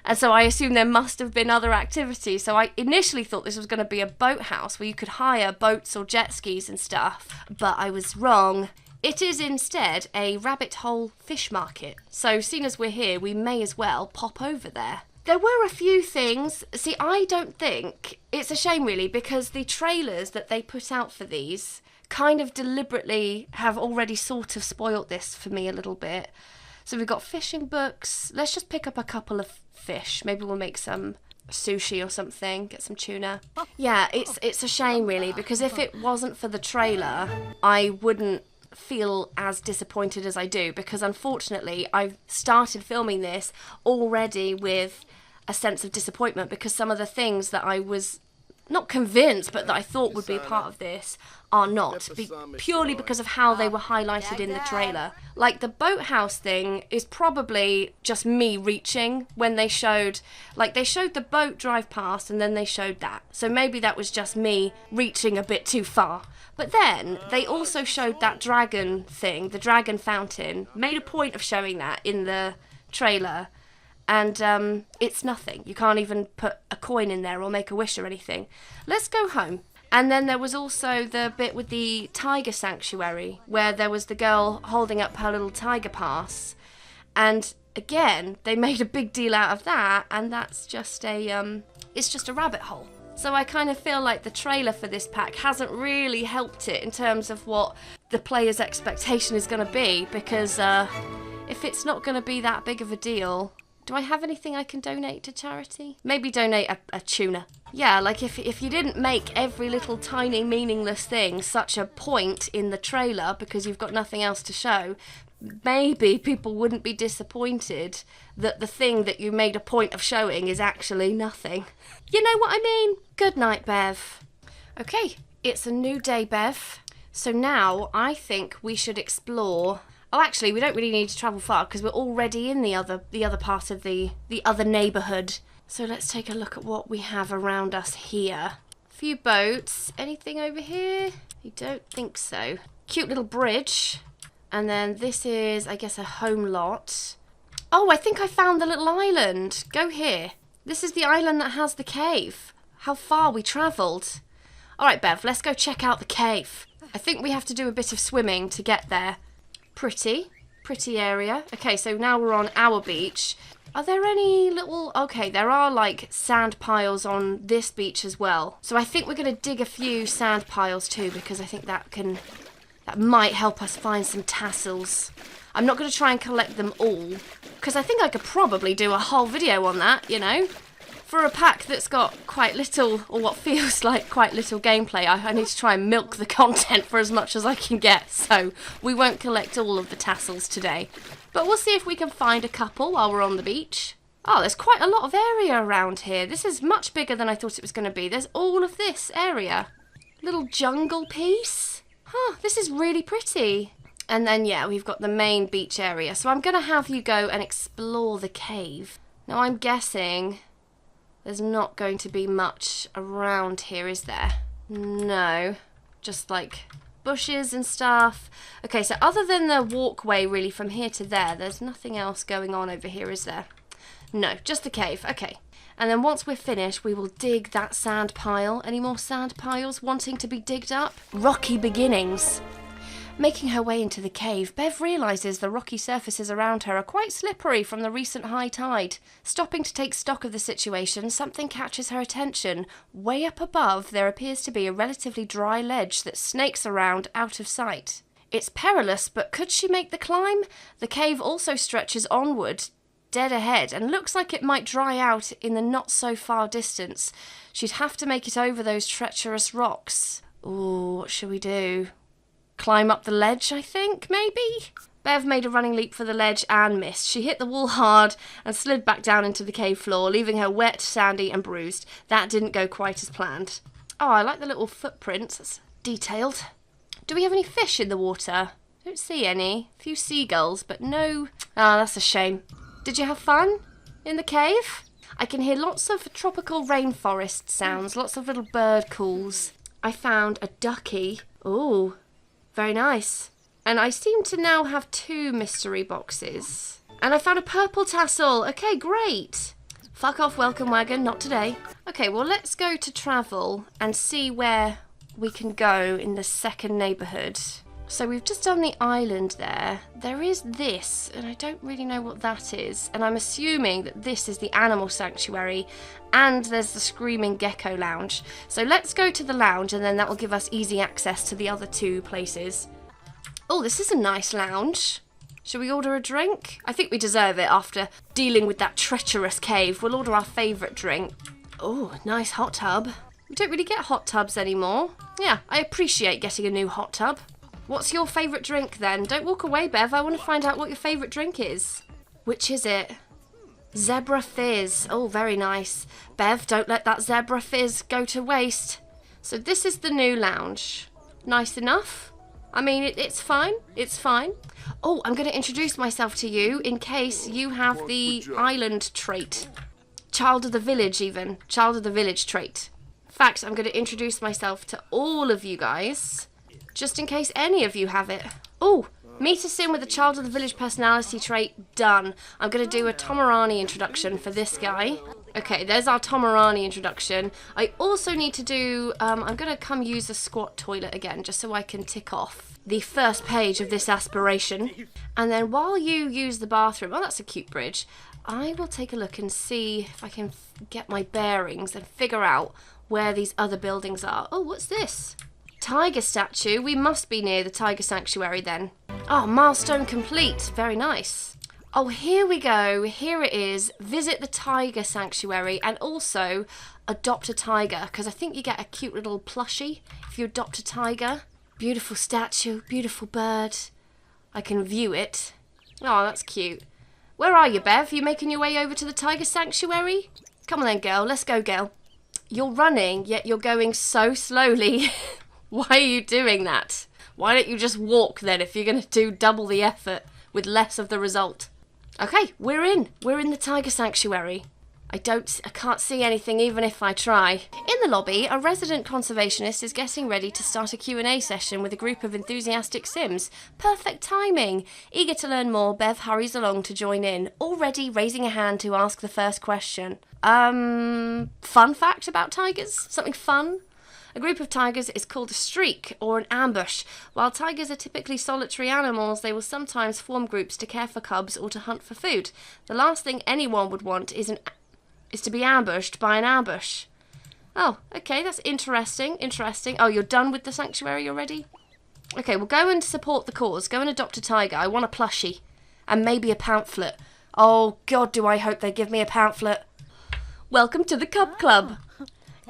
And so I assumed there must have been other activities. So I initially thought this was going to be a boathouse where you could hire boats or jet skis and stuff, but I was wrong. It is instead a rabbit hole fish market. So seeing as we're here, we may as well pop over there. There were a few things. See, I don't think... It's a shame, really, because the trailers that they put out for these kind of deliberately have already sort of spoilt this for me a little bit. So we've got fishing books. Let's just pick up a couple of fish. Maybe we'll make some sushi or something, get some tuna. Yeah, it's a shame, really, because if it wasn't for the trailer, I wouldn't feel as disappointed as I do, because unfortunately I've started filming this already with a sense of disappointment, because some of the things that I was not convinced, but that I thought would be a part of this are not, purely because of how they were highlighted in the trailer. Like, the boathouse thing is probably just me reaching when they showed, like, they showed the boat drive past and then they showed that. So maybe that was just me reaching a bit too far. But then they also showed that dragon thing, the dragon fountain, made a point of showing that in the trailer. And it's nothing. You can't even put a coin in there or make a wish or anything. Let's go home. And then there was also the bit with the tiger sanctuary, where there was the girl holding up her little tiger pass. And again, they made a big deal out of that, and that's just it's just a rabbit hole. So I kind of feel like the trailer for this pack hasn't really helped it in terms of what the player's expectation is going to be, because if it's not going to be that big of a deal... Do I have anything I can donate to charity? Maybe donate a tuna. Yeah, like if you didn't make every little tiny meaningless thing such a point in the trailer because you've got nothing else to show, maybe people wouldn't be disappointed that the thing that you made a point of showing is actually nothing. You know what I mean? Good night, Bev. Okay, it's a new day, Bev. So now I think we should explore... Oh, actually, we don't really need to travel far because we're already in the other part of the other neighbourhood. So let's take a look at what we have around us here. A few boats. Anything over here? I don't think so. Cute little bridge. And then this is, I guess, a home lot. Oh, I think I found the little island. Go here. This is the island that has the cave. How far we travelled. All right, Bev, let's go check out the cave. I think we have to do a bit of swimming to get there. Pretty area. Okay, so now we're on our beach. Are there any little... Okay, there are like sand piles on this beach as well. So I think we're going to dig a few sand piles too, because I think that might help us find some tassels. I'm not going to try and collect them all, because I think I could probably do a whole video on that, you know. For a pack that's got quite little, or what feels like quite little gameplay, I need to try and milk the content for as much as I can get, so we won't collect all of the tassels today. But we'll see if we can find a couple while we're on the beach. Oh, there's quite a lot of area around here. This is much bigger than I thought it was going to be. There's all of this area. Little jungle piece. Huh, this is really pretty. And then, yeah, we've got the main beach area. So I'm going to have you go and explore the cave. Now, I'm guessing there's not going to be much around here, is there? No. Just like bushes and stuff. Okay, so other than the walkway really from here to there, there's nothing else going on over here, is there? No, just the cave. Okay. And then once we're finished, we will dig that sand pile. Any more sand piles wanting to be digged up? Rocky beginnings. Making her way into the cave, Bev realises the rocky surfaces around her are quite slippery from the recent high tide. Stopping to take stock of the situation, something catches her attention. Way up above, there appears to be a relatively dry ledge that snakes around out of sight. It's perilous, but could she make the climb? The cave also stretches onward, dead ahead, and looks like it might dry out in the not-so-far distance. She'd have to make it over those treacherous rocks. Ooh, what should we do? Climb up the ledge, I think, maybe? Bev made a running leap for the ledge and missed. She hit the wall hard and slid back down into the cave floor, leaving her wet, sandy and bruised. That didn't go quite as planned. Oh, I like the little footprints. That's detailed. Do we have any fish in the water? Don't see any. A few seagulls, but no... Ah, that's a shame. Did you have fun in the cave? I can hear lots of tropical rainforest sounds, lots of little bird calls. I found a ducky. Ooh. Very nice. And I seem to now have 2 mystery boxes. And I found a purple tassel. Okay, great. Fuck off, welcome wagon. Not today. Okay, well, let's go to travel and see where we can go in the second neighbourhood. So we've just done the island there. There is this, and I don't really know what that is. And I'm assuming that this is the animal sanctuary. And there's the Screaming Gecko Lounge. So let's go to the lounge, and then that will give us easy access to the other 2 places. Oh, this is a nice lounge. Should we order a drink? I think we deserve it after dealing with that treacherous cave. We'll order our favourite drink. Oh, nice hot tub. We don't really get hot tubs anymore. Yeah, I appreciate getting a new hot tub. What's your favourite drink then? Don't walk away, Bev. I want to find out what your favourite drink is. Which is it? Zebra Fizz. Oh, very nice. Bev, don't let that Zebra Fizz go to waste. So this is the new lounge. Nice enough? I mean, it's fine. It's fine. Oh, I'm going to introduce myself to you in case you have the island trait. Child of the village, even. Child of the village trait. In fact, I'm going to introduce myself to all of you guys, just in case any of you have it. Oh, meet us in with the child of the village personality trait. Done. I'm going to do a Tomarang introduction for this guy. Okay, there's our Tomarang introduction. I also need to do, I'm going to come use the squat toilet again, just so I can tick off the first page of this aspiration. And then while you use the bathroom, oh, that's a cute bridge, I will take a look and see if I can get my bearings and figure out where these other buildings are. Oh, what's this? Tiger statue. We must be near the tiger sanctuary then. Oh, milestone complete. Very nice. Oh, here we go. Here it is. Visit the tiger sanctuary and also adopt a tiger, because I think you get a cute little plushie if you adopt a tiger. Beautiful statue, beautiful bird. I can view it. Oh, that's cute. Where are you, Bev? You making your way over to the tiger sanctuary? Come on then, girl. Let's go, girl. You're running, yet you're going so slowly. Why are you doing that? Why don't you just walk then if you're going to do double the effort with less of the result? Okay, we're in. We're in the tiger sanctuary. I can't see anything even if I try. In the lobby, a resident conservationist is getting ready to start a Q&A session with a group of enthusiastic Sims. Perfect timing. Eager to learn more, Bev hurries along to join in, already raising a hand to ask the first question. Fun fact about tigers? Something fun? A group of tigers is called a streak or an ambush. While tigers are typically solitary animals, they will sometimes form groups to care for cubs or to hunt for food. The last thing anyone would want is to be ambushed by an ambush. Oh, okay, that's interesting. Oh, you're done with the sanctuary already? Okay, well, go and support the cause. Go and adopt a tiger. I want a plushie. And maybe a pamphlet. Oh, God, do I hope they give me a pamphlet. Welcome to the Cub Club.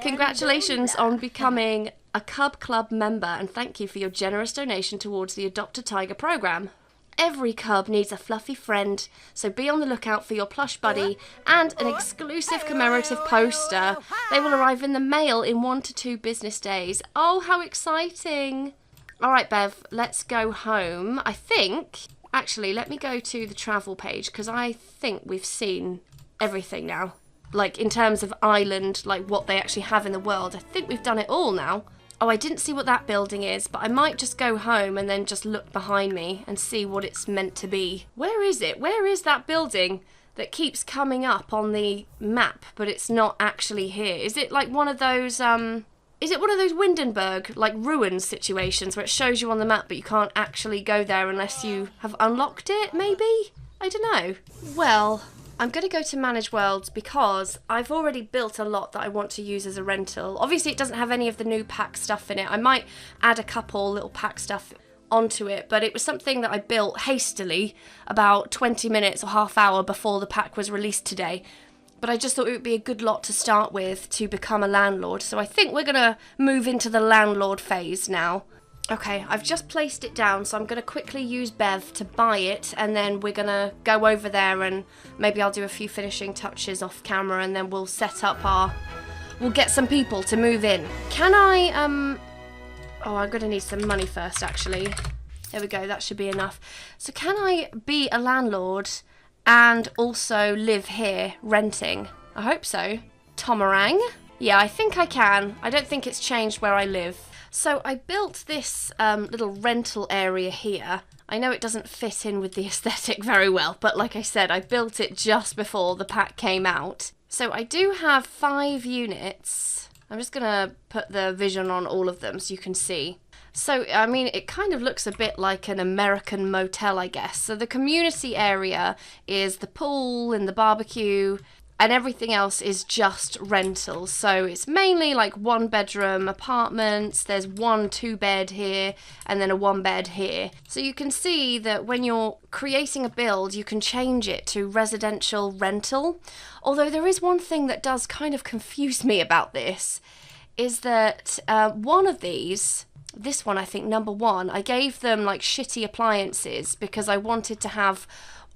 Congratulations on becoming a Cub Club member, and thank you for your generous donation towards the Adopt a Tiger program. Every cub needs a fluffy friend, so be on the lookout for your plush buddy and an exclusive commemorative poster. They will arrive in the mail in 1 to 2 business days. Oh, how exciting. All right, Bev, let's go home. I think, actually, let me go to the travel page because I think we've seen everything now. Like, in terms of island, like what they actually have in the world. I think we've done it all now. Oh, I didn't see what that building is, but I might just go home and then just look behind me and see what it's meant to be. Where is it? Where is that building that keeps coming up on the map, but it's not actually here? Is it like one of those, is it one of those Windenburg, like, ruins situations where it shows you on the map, but you can't actually go there unless you have unlocked it, maybe? I don't know. Well, I'm going to go to Manage Worlds because I've already built a lot that I want to use as a rental. Obviously, it doesn't have any of the new pack stuff in it. I might add a couple little pack stuff onto it, but it was something that I built hastily about 20 minutes or half hour before the pack was released today. But I just thought it would be a good lot to start with to become a landlord. So I think we're going to move into the landlord phase now. Okay, I've just placed it down, so I'm going to quickly use Bev to buy it, and then we're going to go over there and maybe I'll do a few finishing touches off camera, and then we'll set up we'll get some people to move in. Can I, oh, I'm going to need some money first, actually. There we go, that should be enough. So can I be a landlord and also live here, renting? I hope so. Tomarang? Yeah, I think I can. I don't think it's changed where I live. So I built this little rental area here. I know it doesn't fit in with the aesthetic very well, but like I said, I built it just before the pack came out. So I do have 5 units. I'm just going to put the vision on all of them so you can see. So, I mean, it kind of looks a bit like an American motel, I guess. So the community area is the pool and the barbecue, and everything else is just rentals. So it's mainly like 1-bedroom apartments. There's 1 2-bed here and then a 1-bed here. So you can see that when you're creating a build, you can change it to residential rental. Although there is one thing that does kind of confuse me about this, is that one of these, this one I think, number 1, I gave them like shitty appliances because I wanted to have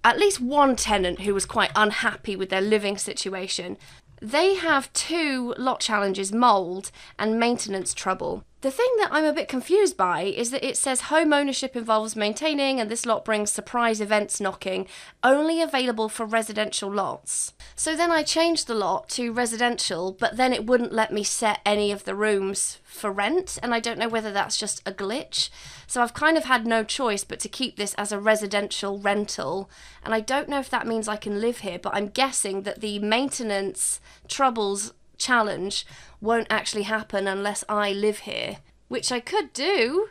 at least one tenant who was quite unhappy with their living situation. They have 2 lot challenges, mould and maintenance trouble. The thing that I'm a bit confused by is that it says home ownership involves maintaining, and this lot brings surprise events knocking, only available for residential lots. So then I changed the lot to residential, but then it wouldn't let me set any of the rooms for rent, and I don't know whether that's just a glitch. So I've kind of had no choice but to keep this as a residential rental, and I don't know if that means I can live here, but I'm guessing that the maintenance troubles challenge won't actually happen unless I live here, which I could do.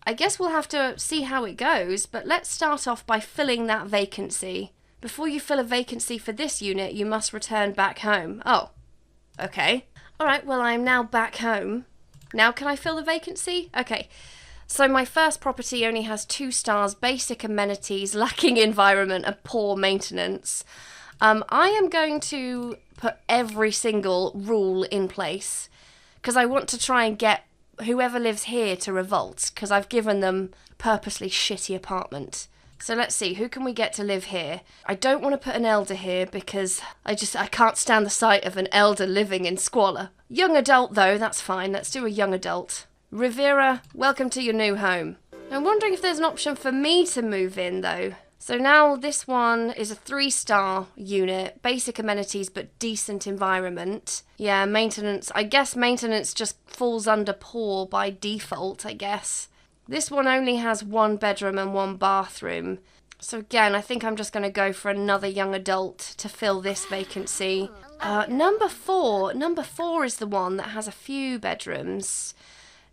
I guess we'll have to see how it goes, but let's start off by filling that vacancy. Before you fill a vacancy for this unit, you must return back home. Oh, okay. Alright, well, I'm now back home. Now can I fill the vacancy? Okay. So my first property only has 2 stars, basic amenities, lacking environment, and poor maintenance. I am going to put every single rule in place because I want to try and get whoever lives here to revolt, because I've given them purposely shitty apartment. So let's see, who can we get to live here? I don't want to put an elder here because I can't stand the sight of an elder living in squalor. Young adult though, that's fine. Let's do a young adult. Rivera, welcome to your new home. I'm wondering if there's an option for me to move in though. So now this one is a 3-star unit, basic amenities but decent environment. Yeah, maintenance. I guess maintenance just falls under poor by default, I guess. This one only has 1 bedroom and 1 bathroom. So again, I think I'm just going to go for another young adult to fill this vacancy. Number 4 is the one that has a few bedrooms.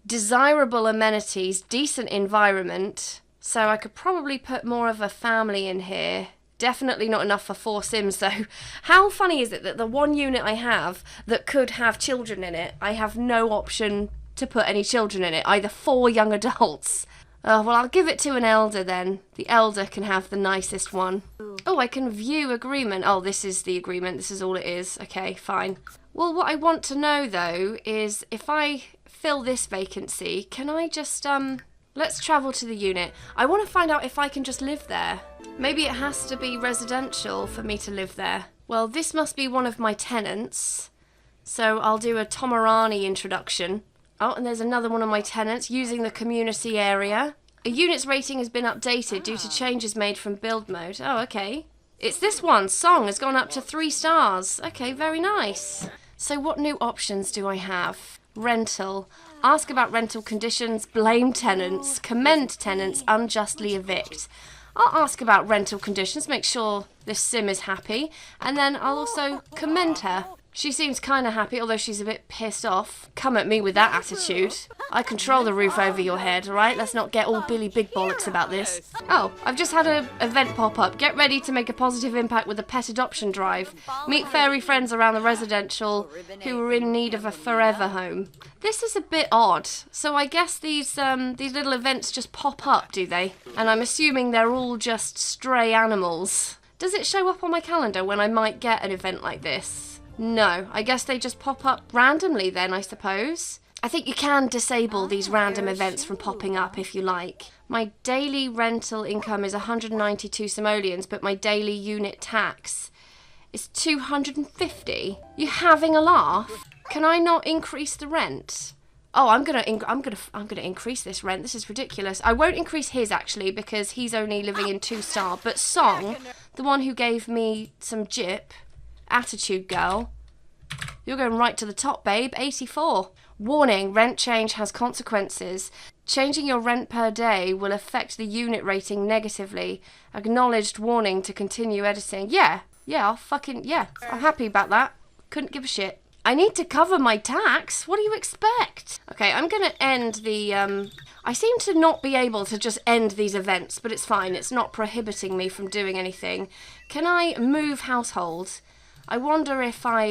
desirable amenities, decent environment. So I could probably put more of a family in here. Definitely not enough for 4 Sims though. How funny is it that the one unit I have that could have children in it, I have no option to put any children in it, either 4 young adults. Well, I'll give it to an elder then. The elder can have the nicest one. Oh, I can view agreement. Oh, this is the agreement. This is all it is. Okay, fine. Well, what I want to know though is if I fill this vacancy, can I just, let's travel to the unit. I want to find out if I can just live there. Maybe it has to be residential for me to live there. Well, this must be one of my tenants. So I'll do a Tomarang introduction. Oh, and there's another one of my tenants using the community area. A unit's rating has been updated due to changes made from build mode. Oh, okay. It's this one. Song has gone up to 3 stars. Okay, very nice. So what new options do I have? Rental. Ask about rental conditions. Blame tenants. Commend tenants. Unjustly evict. I'll ask about rental conditions, make sure this sim is happy, and then I'll also commend her. She seems kind of happy, although she's a bit pissed off. Come at me with that attitude. I control the roof over your head, alright? Let's not get all Billy Big Bollocks about this. Oh, I've just had an event pop up. Get ready to make a positive impact with a pet adoption drive. Meet furry friends around the residential who are in need of a forever home. This is a bit odd. So I guess these little events just pop up, do they? And I'm assuming they're all just stray animals. Does it show up on my calendar when I might get an event like this? No, I guess they just pop up randomly then, I suppose. I think you can disable these random events from popping up if you like. My daily rental income is 192 simoleons, but my daily unit tax is 250. You having a laugh? Can I not increase the rent? Oh, I'm gonna increase this rent. This is ridiculous. I won't increase his actually because he's only living in 2-star. But Song, the one who gave me some jip, attitude girl, you're going right to the top, babe. 84. Warning, rent change has consequences. Changing your rent per day will affect the unit rating negatively. Acknowledged warning to continue editing. Yeah, I'm happy about that. Couldn't give a shit. I need to cover my tax. What do you expect? Okay, I'm gonna end the, I seem to not be able to just end these events, but it's fine. It's not prohibiting me from doing anything. Can I move household? I wonder if I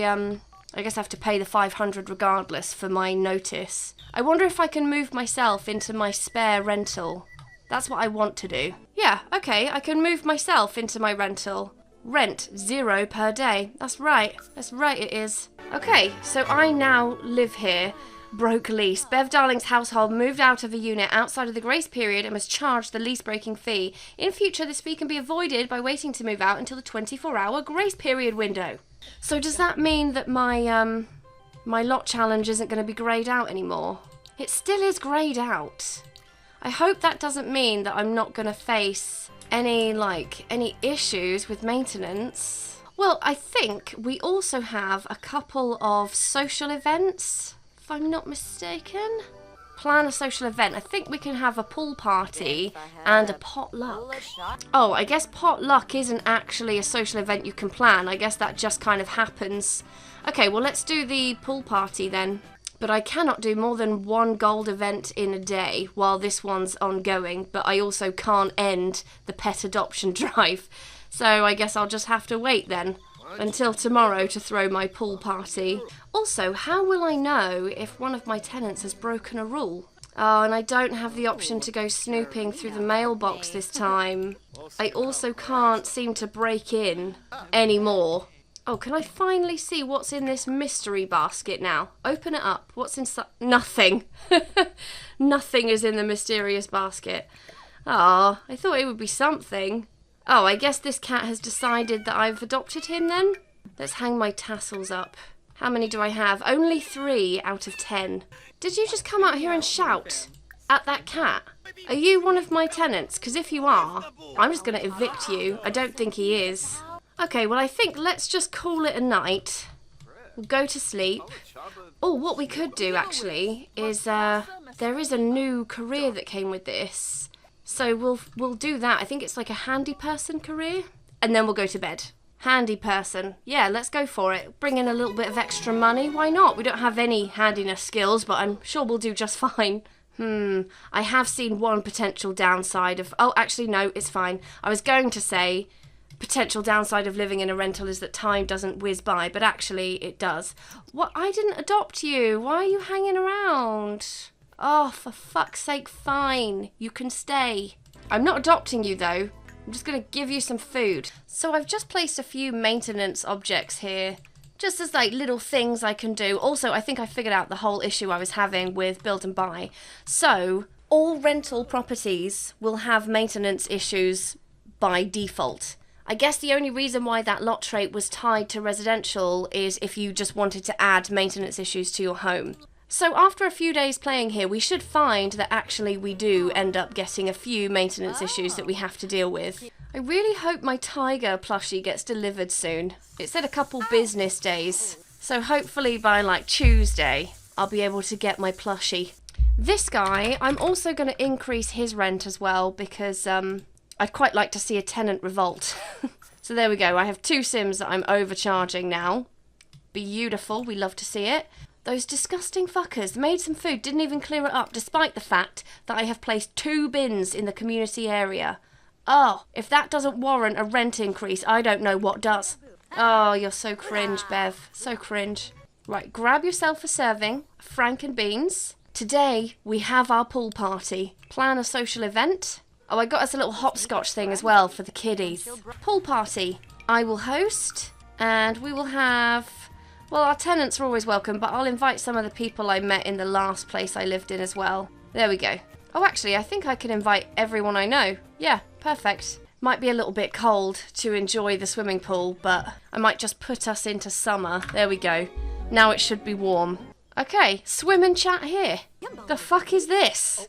guess I have to pay the 500 regardless for my notice. I wonder if I can move myself into my spare rental. That's what I want to do. Yeah, okay, I can move myself into my rental. Rent 0 per day. That's right it is. Okay, so I now live here. Broke lease. Bev Darling's household moved out of a unit outside of the grace period and must charge the lease breaking fee. In future, this fee can be avoided by waiting to move out until the 24-hour grace period window. So does that mean that my my lot challenge isn't going to be greyed out anymore? It still is greyed out. I hope that doesn't mean that I'm not going to face any issues with maintenance. Well, I think we also have a couple of social events, if I'm not mistaken. Plan a social event. I think we can have a pool party and a potluck. Oh, I guess potluck isn't actually a social event you can plan. I guess that just kind of happens. Okay, well, let's do the pool party then. But I cannot do more than 1 gold event in a day while this one's ongoing, but I also can't end the pet adoption drive. So I guess I'll just have to wait then until tomorrow to throw my pool party. Also, how will I know if one of my tenants has broken a rule? Oh, and I don't have the option to go snooping through the mailbox this time. I also can't seem to break in anymore. Oh, can I finally see what's in this mystery basket now? Open it up. What's inside? Nothing. Nothing is in the mysterious basket. Ah, I thought it would be something. Oh, I guess this cat has decided that I've adopted him then? Let's hang my tassels up. How many do I have? Only 3 out of 10. Did you just come out here and shout at that cat? Are you one of my tenants? Because if you are, I'm just going to evict you. I don't think he is. Okay, well, I think let's just call it a night. We'll go to sleep. Oh, what we could do, actually, is there is a new career that came with this. So we'll do that. I think it's like a handy person career. And then we'll go to bed. Handy person. Yeah, let's go for it. Bring in a little bit of extra money. Why not? We don't have any handiness skills, but I'm sure we'll do just fine. I have seen one potential downside of... Oh, actually, no, it's fine. I was going to say potential downside of living in a rental is that time doesn't whiz by, but actually it does. What? I didn't adopt you. Why are you hanging around? Oh, for fuck's sake, fine. You can stay. I'm not adopting you, though. I'm just going to give you some food. So I've just placed a few maintenance objects here, just as like little things I can do. Also, I think I figured out the whole issue I was having with build and buy. So all rental properties will have maintenance issues by default. I guess the only reason why that lot trait was tied to residential is if you just wanted to add maintenance issues to your home. So after a few days playing here, we should find that actually we do end up getting a few maintenance issues that we have to deal with. I really hope my tiger plushie gets delivered soon. It said a couple business days, so hopefully by like Tuesday, I'll be able to get my plushie. This guy, I'm also going to increase his rent as well because I'd quite like to see a tenant revolt. So there we go, I have 2 Sims that I'm overcharging now. Beautiful, we love to see it. Those disgusting fuckers made some food, didn't even clear it up, despite the fact that I have placed 2 bins in the community area. Oh, if that doesn't warrant a rent increase, I don't know what does. Oh, you're so cringe, Bev. So cringe. Right, grab yourself a serving, frank and beans. Today, we have our pool party. Plan a social event. Oh, I got us a little hopscotch thing as well for the kiddies. Pool party. I will host, and we will have... Well, our tenants are always welcome, but I'll invite some of the people I met in the last place I lived in as well. There we go. Oh, actually, I think I can invite everyone I know. Yeah, perfect. Might be a little bit cold to enjoy the swimming pool, but I might just put us into summer. There we go. Now it should be warm. Okay, swim and chat here. The fuck is this?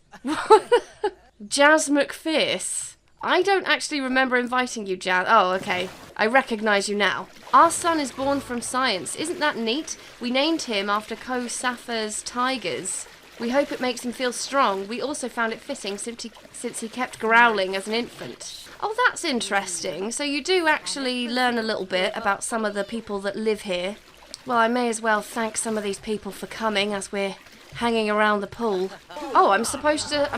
Jazz McPherce? I don't actually remember inviting you, Jazz. Oh, okay. I recognise you now. Our son is born from science. Isn't that neat? We named him after Ko Safa's tigers. We hope it makes him feel strong. We also found it fitting since he kept growling as an infant. Oh, that's interesting. So you do actually learn a little bit about some of the people that live here. Well, I may as well thank some of these people for coming as we're hanging around the pool. Oh, I'm supposed to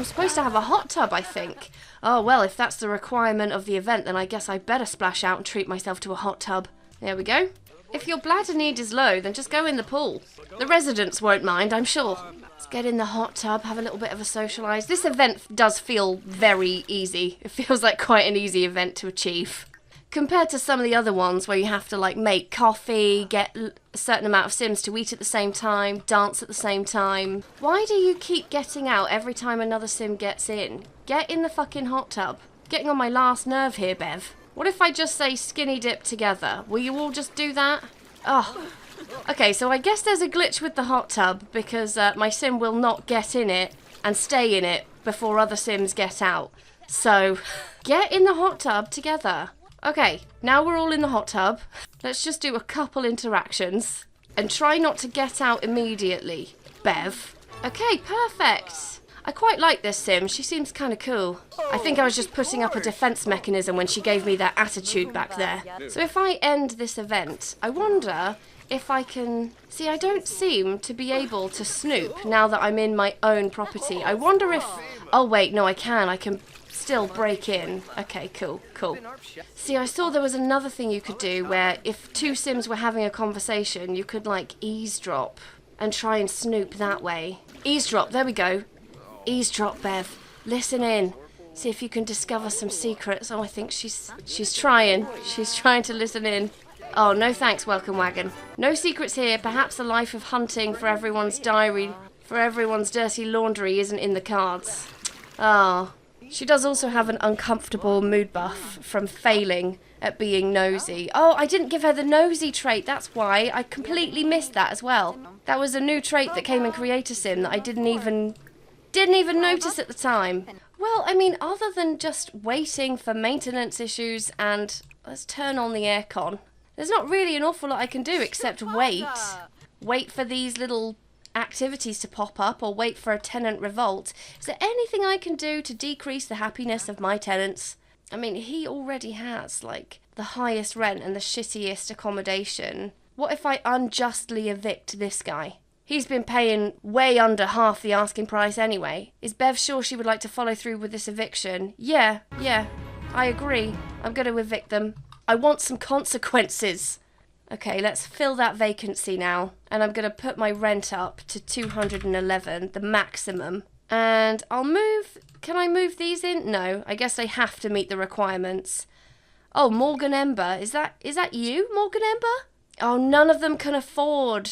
have a hot tub, I think. Oh, well, if that's the requirement of the event, then I guess I better splash out and treat myself to a hot tub. There we go. If your bladder need is low, then just go in the pool. The residents won't mind, I'm sure. Let's get in the hot tub, have a little bit of a socialise. This event does feel very easy. It feels like quite an easy event to achieve. Compared to some of the other ones where you have to like make coffee, get a certain amount of Sims to eat at the same time, dance at the same time. Why do you keep getting out every time another Sim gets in? Get in the fucking hot tub. Getting on my last nerve here, Bev. What if I just say skinny dip together? Will you all just do that? Oh. Okay, so I guess there's a glitch with the hot tub because my Sim will not get in it and stay in it before other Sims get out. So, get in the hot tub together. Okay, now we're all in the hot tub. Let's just do a couple interactions and try not to get out immediately, Bev. Okay, perfect. I quite like this Sim. She seems kind of cool. I think I was just putting up a defense mechanism when she gave me that attitude back there. So if I end this event, I wonder if I can... See, I don't seem to be able to snoop now that I'm in my own property. I wonder if... Oh, wait, no, I can still break in. Okay, cool. See, I saw there was another thing you could do where if 2 Sims were having a conversation, you could, like, eavesdrop and try and snoop that way. Eavesdrop, there we go. Eavesdrop, Bev. Listen in. See if you can discover some secrets. Oh, I think she's trying. She's trying to listen in. Oh, no thanks, welcome wagon. No secrets here. Perhaps a life of hunting for everyone's diary, for everyone's dirty laundry isn't in the cards. Oh. She does also have an uncomfortable mood buff from failing at being nosy. Oh, I didn't give her the nosy trait, that's why. I completely missed that as well. That was a new trait that came in Creator Sim that I didn't even notice at the time. Well, I mean, other than just waiting for maintenance issues and let's turn on the aircon, there's not really an awful lot I can do except wait. Wait for these little activities to pop up or wait for a tenant revolt. Is there anything I can do to decrease the happiness of my tenants? I mean, he already has, like, the highest rent and the shittiest accommodation. What if I unjustly evict this guy? He's been paying way under half the asking price anyway. Is Bev sure she would like to follow through with this eviction? Yeah, I agree. I'm going to evict them. I want some consequences. Okay, let's fill that vacancy now. And I'm going to put my rent up to 211, the maximum. And I'll move... Can I move these in? No, I guess they have to meet the requirements. Oh, Morgan Ember. Is that you, Morgan Ember? Oh, none of them can afford...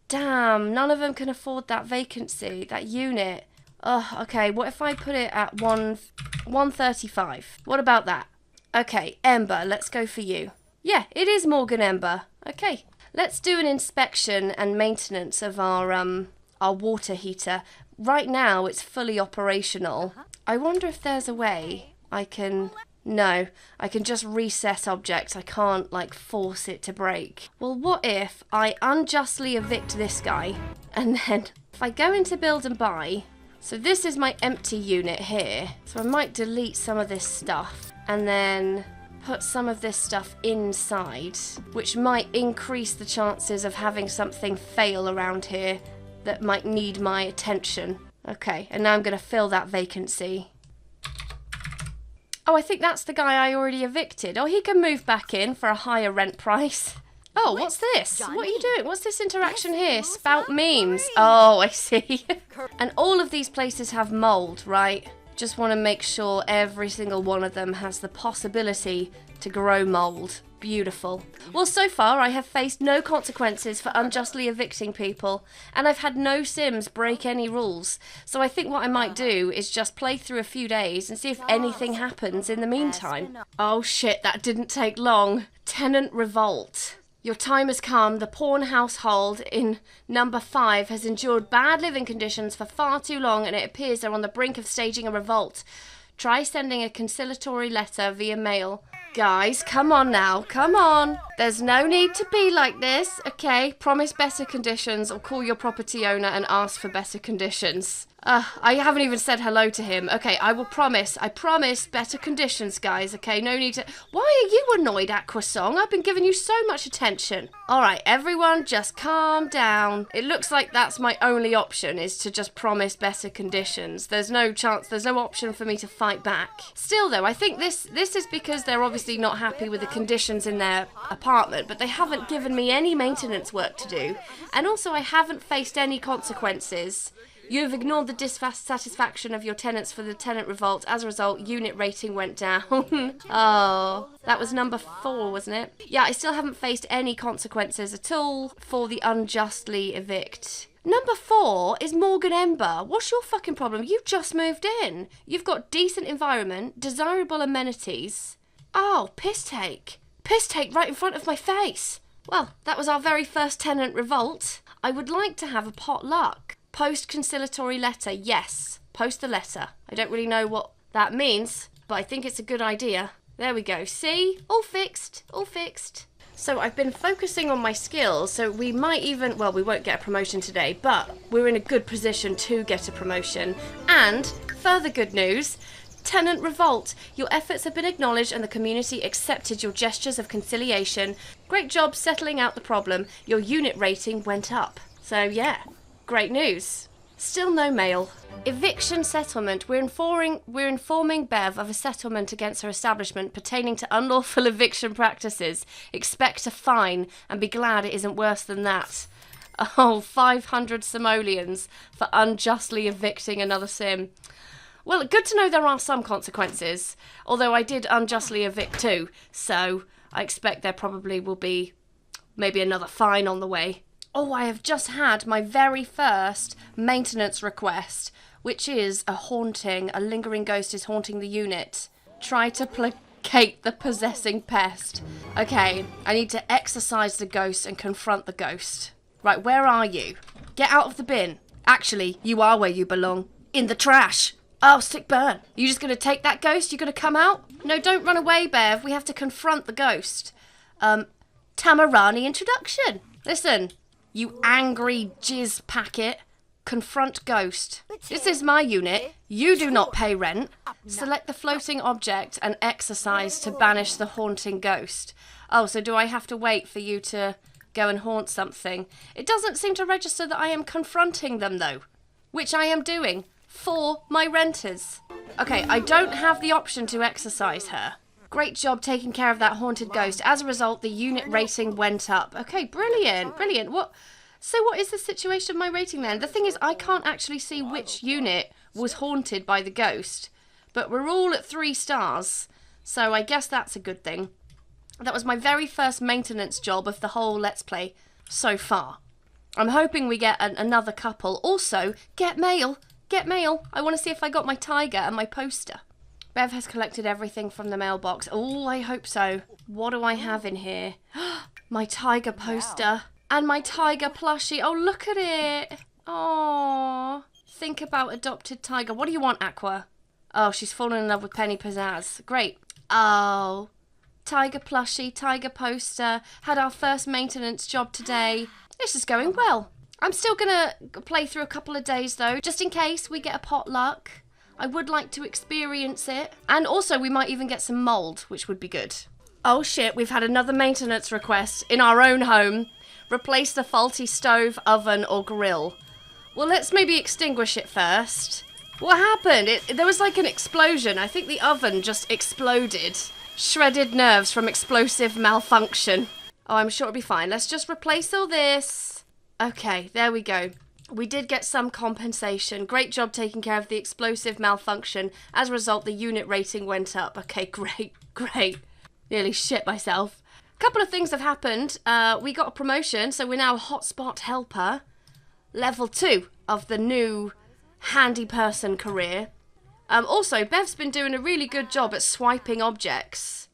Damn, none of them can afford that vacancy, that unit. Oh, okay, what if I put it at 135? What about that? Okay, Ember, let's go for you. Yeah, it is Morgan Ember. Okay, let's do an inspection and maintenance of our water heater. Right now, it's fully operational. I wonder if there's a way I can... No, I can just reset objects. I can't, like, force it to break. Well, what if I unjustly evict this guy, and then if I go into build and buy, so this is my empty unit here, so I might delete some of this stuff, and then put some of this stuff inside, which might increase the chances of having something fail around here that might need my attention. Okay, and now I'm going to fill that vacancy. Oh, I think that's the guy I already evicted. Oh, he can move back in for a higher rent price. Oh, what's this? What are you doing? What's this interaction here? Spout memes. Oh, I see. And all of these places have mold, right? Just want to make sure every single one of them has the possibility to grow mold. Beautiful. Well, so far I have faced no consequences for unjustly evicting people, and I've had no Sims break any rules. So I think what I might do is just play through a few days and see if anything happens in the meantime. Oh shit, that didn't take long. Tenant revolt. Your time has come. The pawn household in number 5 has endured bad living conditions for far too long, and it appears they're on the brink of staging a revolt. Try sending a conciliatory letter via mail. Guys, come on now, come on. There's no need to be like this, okay? Promise better conditions or call your property owner and ask for better conditions. I haven't even said hello to him. Okay, I promise better conditions, guys, okay? No need to... Why are you annoyed, Aquasong? I've been giving you so much attention. Alright, everyone, just calm down. It looks like that's my only option, is to just promise better conditions. There's no chance, there's no option for me to fight back. Still, though, I think this is because they're obviously not happy with the conditions in their apartment, but they haven't given me any maintenance work to do. And also, I haven't faced any consequences. You have ignored the dissatisfaction of your tenants for the tenant revolt. As a result, unit rating went down. Oh, that was number 4, wasn't it? Yeah, I still haven't faced any consequences at all for the unjustly evict. Number 4 is Morgan Ember. What's your fucking problem? You just moved in. You've got decent environment, desirable amenities. Oh, piss take. Piss take right in front of my face. Well, that was our very first tenant revolt. I would like to have a potluck. Post conciliatory letter, yes. Post the letter. I don't really know what that means, but I think it's a good idea. There we go. See? All fixed. All fixed. So I've been focusing on my skills, so we might even... Well, we won't get a promotion today, but we're in a good position to get a promotion. And, further good news... Tenant revolt. Your efforts have been acknowledged and the community accepted your gestures of conciliation. Great job settling out the problem. Your unit rating went up. So yeah, great news. Still no mail. Eviction settlement. We're informing Bev of a settlement against her establishment pertaining to unlawful eviction practices. Expect a fine and be glad it isn't worse than that. Oh, 500 simoleons for unjustly evicting another sim. Well, good to know there are some consequences, although I did unjustly evict too, so I expect there probably will be maybe another fine on the way. Oh, I have just had my very first maintenance request, which is a lingering ghost is haunting the unit. Try to placate the possessing pest. Okay, I need to exorcise the ghost and confront the ghost. Right, where are you? Get out of the bin. Actually, you are where you belong. In the trash. Oh, stick burn. You just gonna take that ghost? You gonna come out? No, don't run away, Bev. We have to confront the ghost. Tamarang introduction. Listen, you angry jizz packet. Confront ghost. This is my unit. You do not pay rent. Select the floating object and exercise to banish the haunting ghost. Oh, so do I have to wait for you to go and haunt something? It doesn't seem to register that I am confronting them, though, which I am doing for my renters. Okay, I don't have the option to exercise her. Great job taking care of that haunted ghost. As a result, the unit rating went up. Okay, brilliant, brilliant. So what is the situation of my rating then? The thing is, I can't actually see which unit was haunted by the ghost, but we're all at 3 stars, so I guess that's a good thing. That was my very first maintenance job of the whole Let's Play so far. I'm hoping we get another couple. Also, get mail. Get mail. I want to see if I got my tiger and my poster. Bev has collected everything from the mailbox. Oh, I hope so. What do I have in here? My tiger poster. And my tiger plushie. Oh, look at it. Oh, think about adopted tiger. What do you want, Aqua? Oh, she's fallen in love with Penny Pizzazz. Great. Oh, tiger plushie, tiger poster. Had our first maintenance job today. This is going well. I'm still going to play through a couple of days, though, just in case we get a potluck. I would like to experience it. And also, we might even get some mould, which would be good. Oh, shit, we've had another maintenance request in our own home. Replace the faulty stove, oven, or grill. Well, let's maybe extinguish it first. What happened? There was like an explosion. I think the oven just exploded. Shredded nerves from explosive malfunction. Oh, I'm sure it'll be fine. Let's just replace all this. Okay, there we go. We did get some compensation. Great job taking care of the explosive malfunction. As a result, the unit rating went up. Okay, great, great. Nearly shit myself. A couple of things have happened. We got a promotion, so we're now hotspot helper. Level 2 of the new handy person career. Also, Bev's been doing a really good job at swiping objects.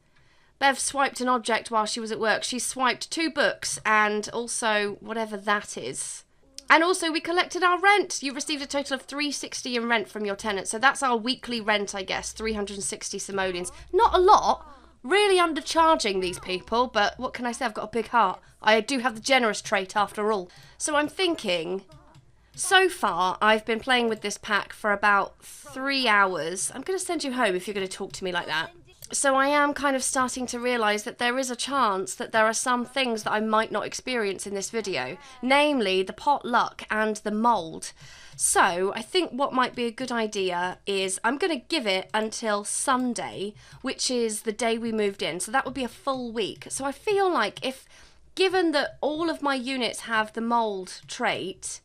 Bev swiped an object while she was at work. She swiped 2 books and also whatever that is. And also, we collected our rent. You received a total of $360 in rent from your tenant. So that's our weekly rent, I guess, 360 simoleons. Not a lot. Really undercharging these people, but what can I say? I've got a big heart. I do have the generous trait after all. So I'm thinking, so far, I've been playing with this pack for about 3 hours. I'm going to send you home if you're going to talk to me like that. So I am kind of starting to realise that there is a chance that there are some things that I might not experience in this video, namely the potluck and the mould. So I think what might be a good idea is I'm going to give it until Sunday, which is the day we moved in. So that would be a full week. So I feel like given that all of my units have the mould trait,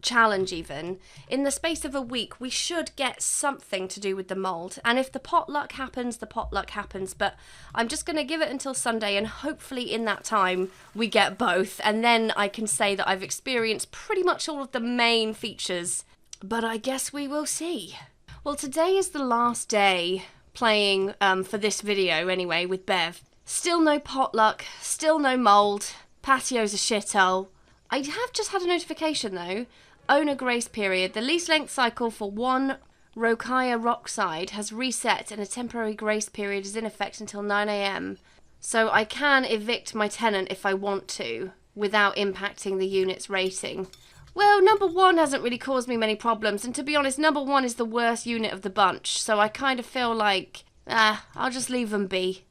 challenge even, in the space of a week we should get something to do with the mould, and if the potluck happens, the potluck happens, but I'm just going to give it until Sunday, and hopefully in that time we get both, and then I can say that I've experienced pretty much all of the main features, but I guess we will see. Well, today is the last day playing for this video anyway with Bev. Still no potluck, still no mould, patio's a shithole. I have just had a notification though. Owner grace period. The lease length cycle for 1 Rokaya Rockside has reset and a temporary grace period is in effect until 9 AM. So I can evict my tenant if I want to without impacting the unit's rating. Well, number 1 hasn't really caused me many problems, and to be honest, number 1 is the worst unit of the bunch, so I kind of feel like, I'll just leave them be.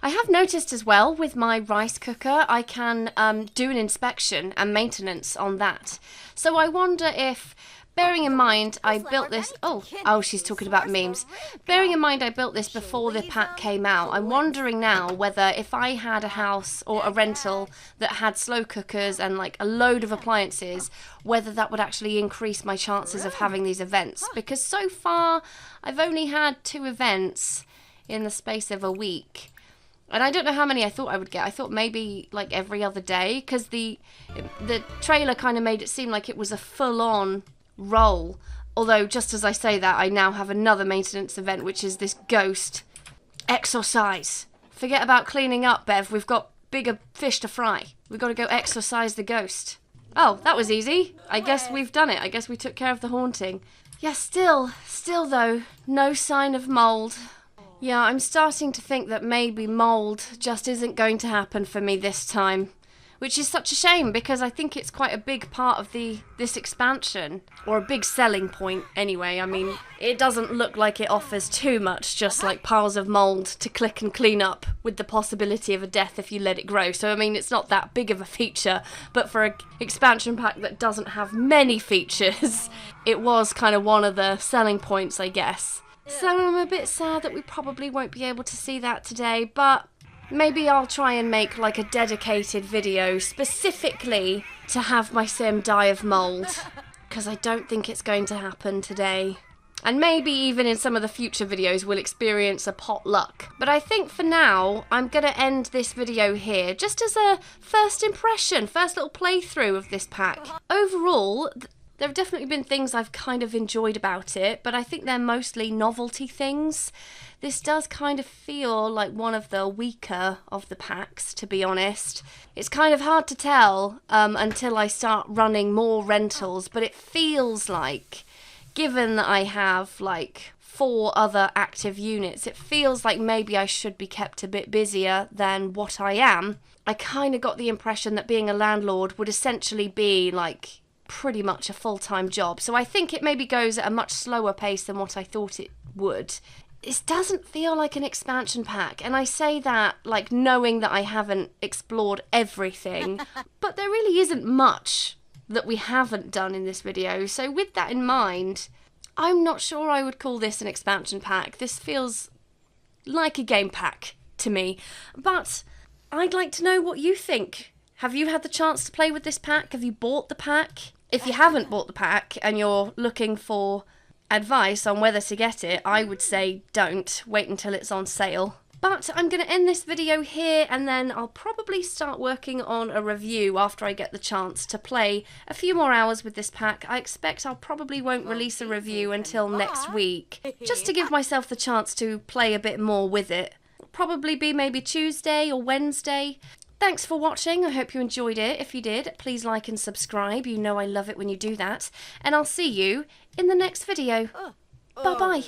I have noticed as well with my rice cooker, I can do an inspection and maintenance on that. So I wonder if, bearing in mind I built this, oh, she's talking about memes. Bearing in mind I built this before the pack came out, I'm wondering now whether if I had a house or a rental that had slow cookers and like a load of appliances, whether that would actually increase my chances of having these events. Because so far I've only had 2 events in the space of a week. And I don't know how many I thought I would get. I thought maybe like every other day, because the trailer kind of made it seem like it was a full-on roll. Although, just as I say that, I now have another maintenance event, which is this ghost exorcise. Forget about cleaning up, Bev. We've got bigger fish to fry. We've got to go exorcise the ghost. Oh, that was easy. I guess we've done it. I guess we took care of the haunting. Yeah, still though, no sign of mould. Yeah, I'm starting to think that maybe mould just isn't going to happen for me this time. which is such a shame because I think it's quite a big part of this expansion, or a big selling point anyway. I mean, it doesn't look like it offers too much, just like piles of mould to click and clean up with the possibility of a death if you let it grow. So I mean, it's not that big of a feature, but for an expansion pack that doesn't have many features, it was kind of one of the selling points, I guess. So I'm a bit sad that we probably won't be able to see that today, but maybe I'll try and make like a dedicated video specifically to have my sim die of mould, because I don't think it's going to happen today. And maybe even in some of the future videos we'll experience a potluck. But I think for now I'm going to end this video here just as a first impression, first little playthrough of this pack. Overall, there have definitely been things I've kind of enjoyed about it, but I think they're mostly novelty things. This does kind of feel like one of the weaker of the packs, to be honest. It's kind of hard to tell until I start running more rentals, but it feels like, given that I have like 4 other active units, it feels like maybe I should be kept a bit busier than what I am. I kind of got the impression that being a landlord would essentially be like pretty much a full-time job, so I think it maybe goes at a much slower pace than what I thought it would. This doesn't feel like an expansion pack, and I say that like knowing that I haven't explored everything, but there really isn't much that we haven't done in this video, so with that in mind, I'm not sure I would call this an expansion pack. This feels like a game pack to me, but I'd like to know what you think. Have you had the chance to play with this pack? Have you bought the pack? If you haven't bought the pack and you're looking for advice on whether to get it, I would say don't. Wait until it's on sale. But I'm going to end this video here, and then I'll probably start working on a review after I get the chance to play a few more hours with this pack. I expect I'll probably won't release a review until next week, just to give myself the chance to play a bit more with it. Probably be maybe Tuesday or Wednesday. Thanks for watching. I hope you enjoyed it. If you did, please like and subscribe. You know I love it when you do that. And I'll see you in the next video. Bye-bye.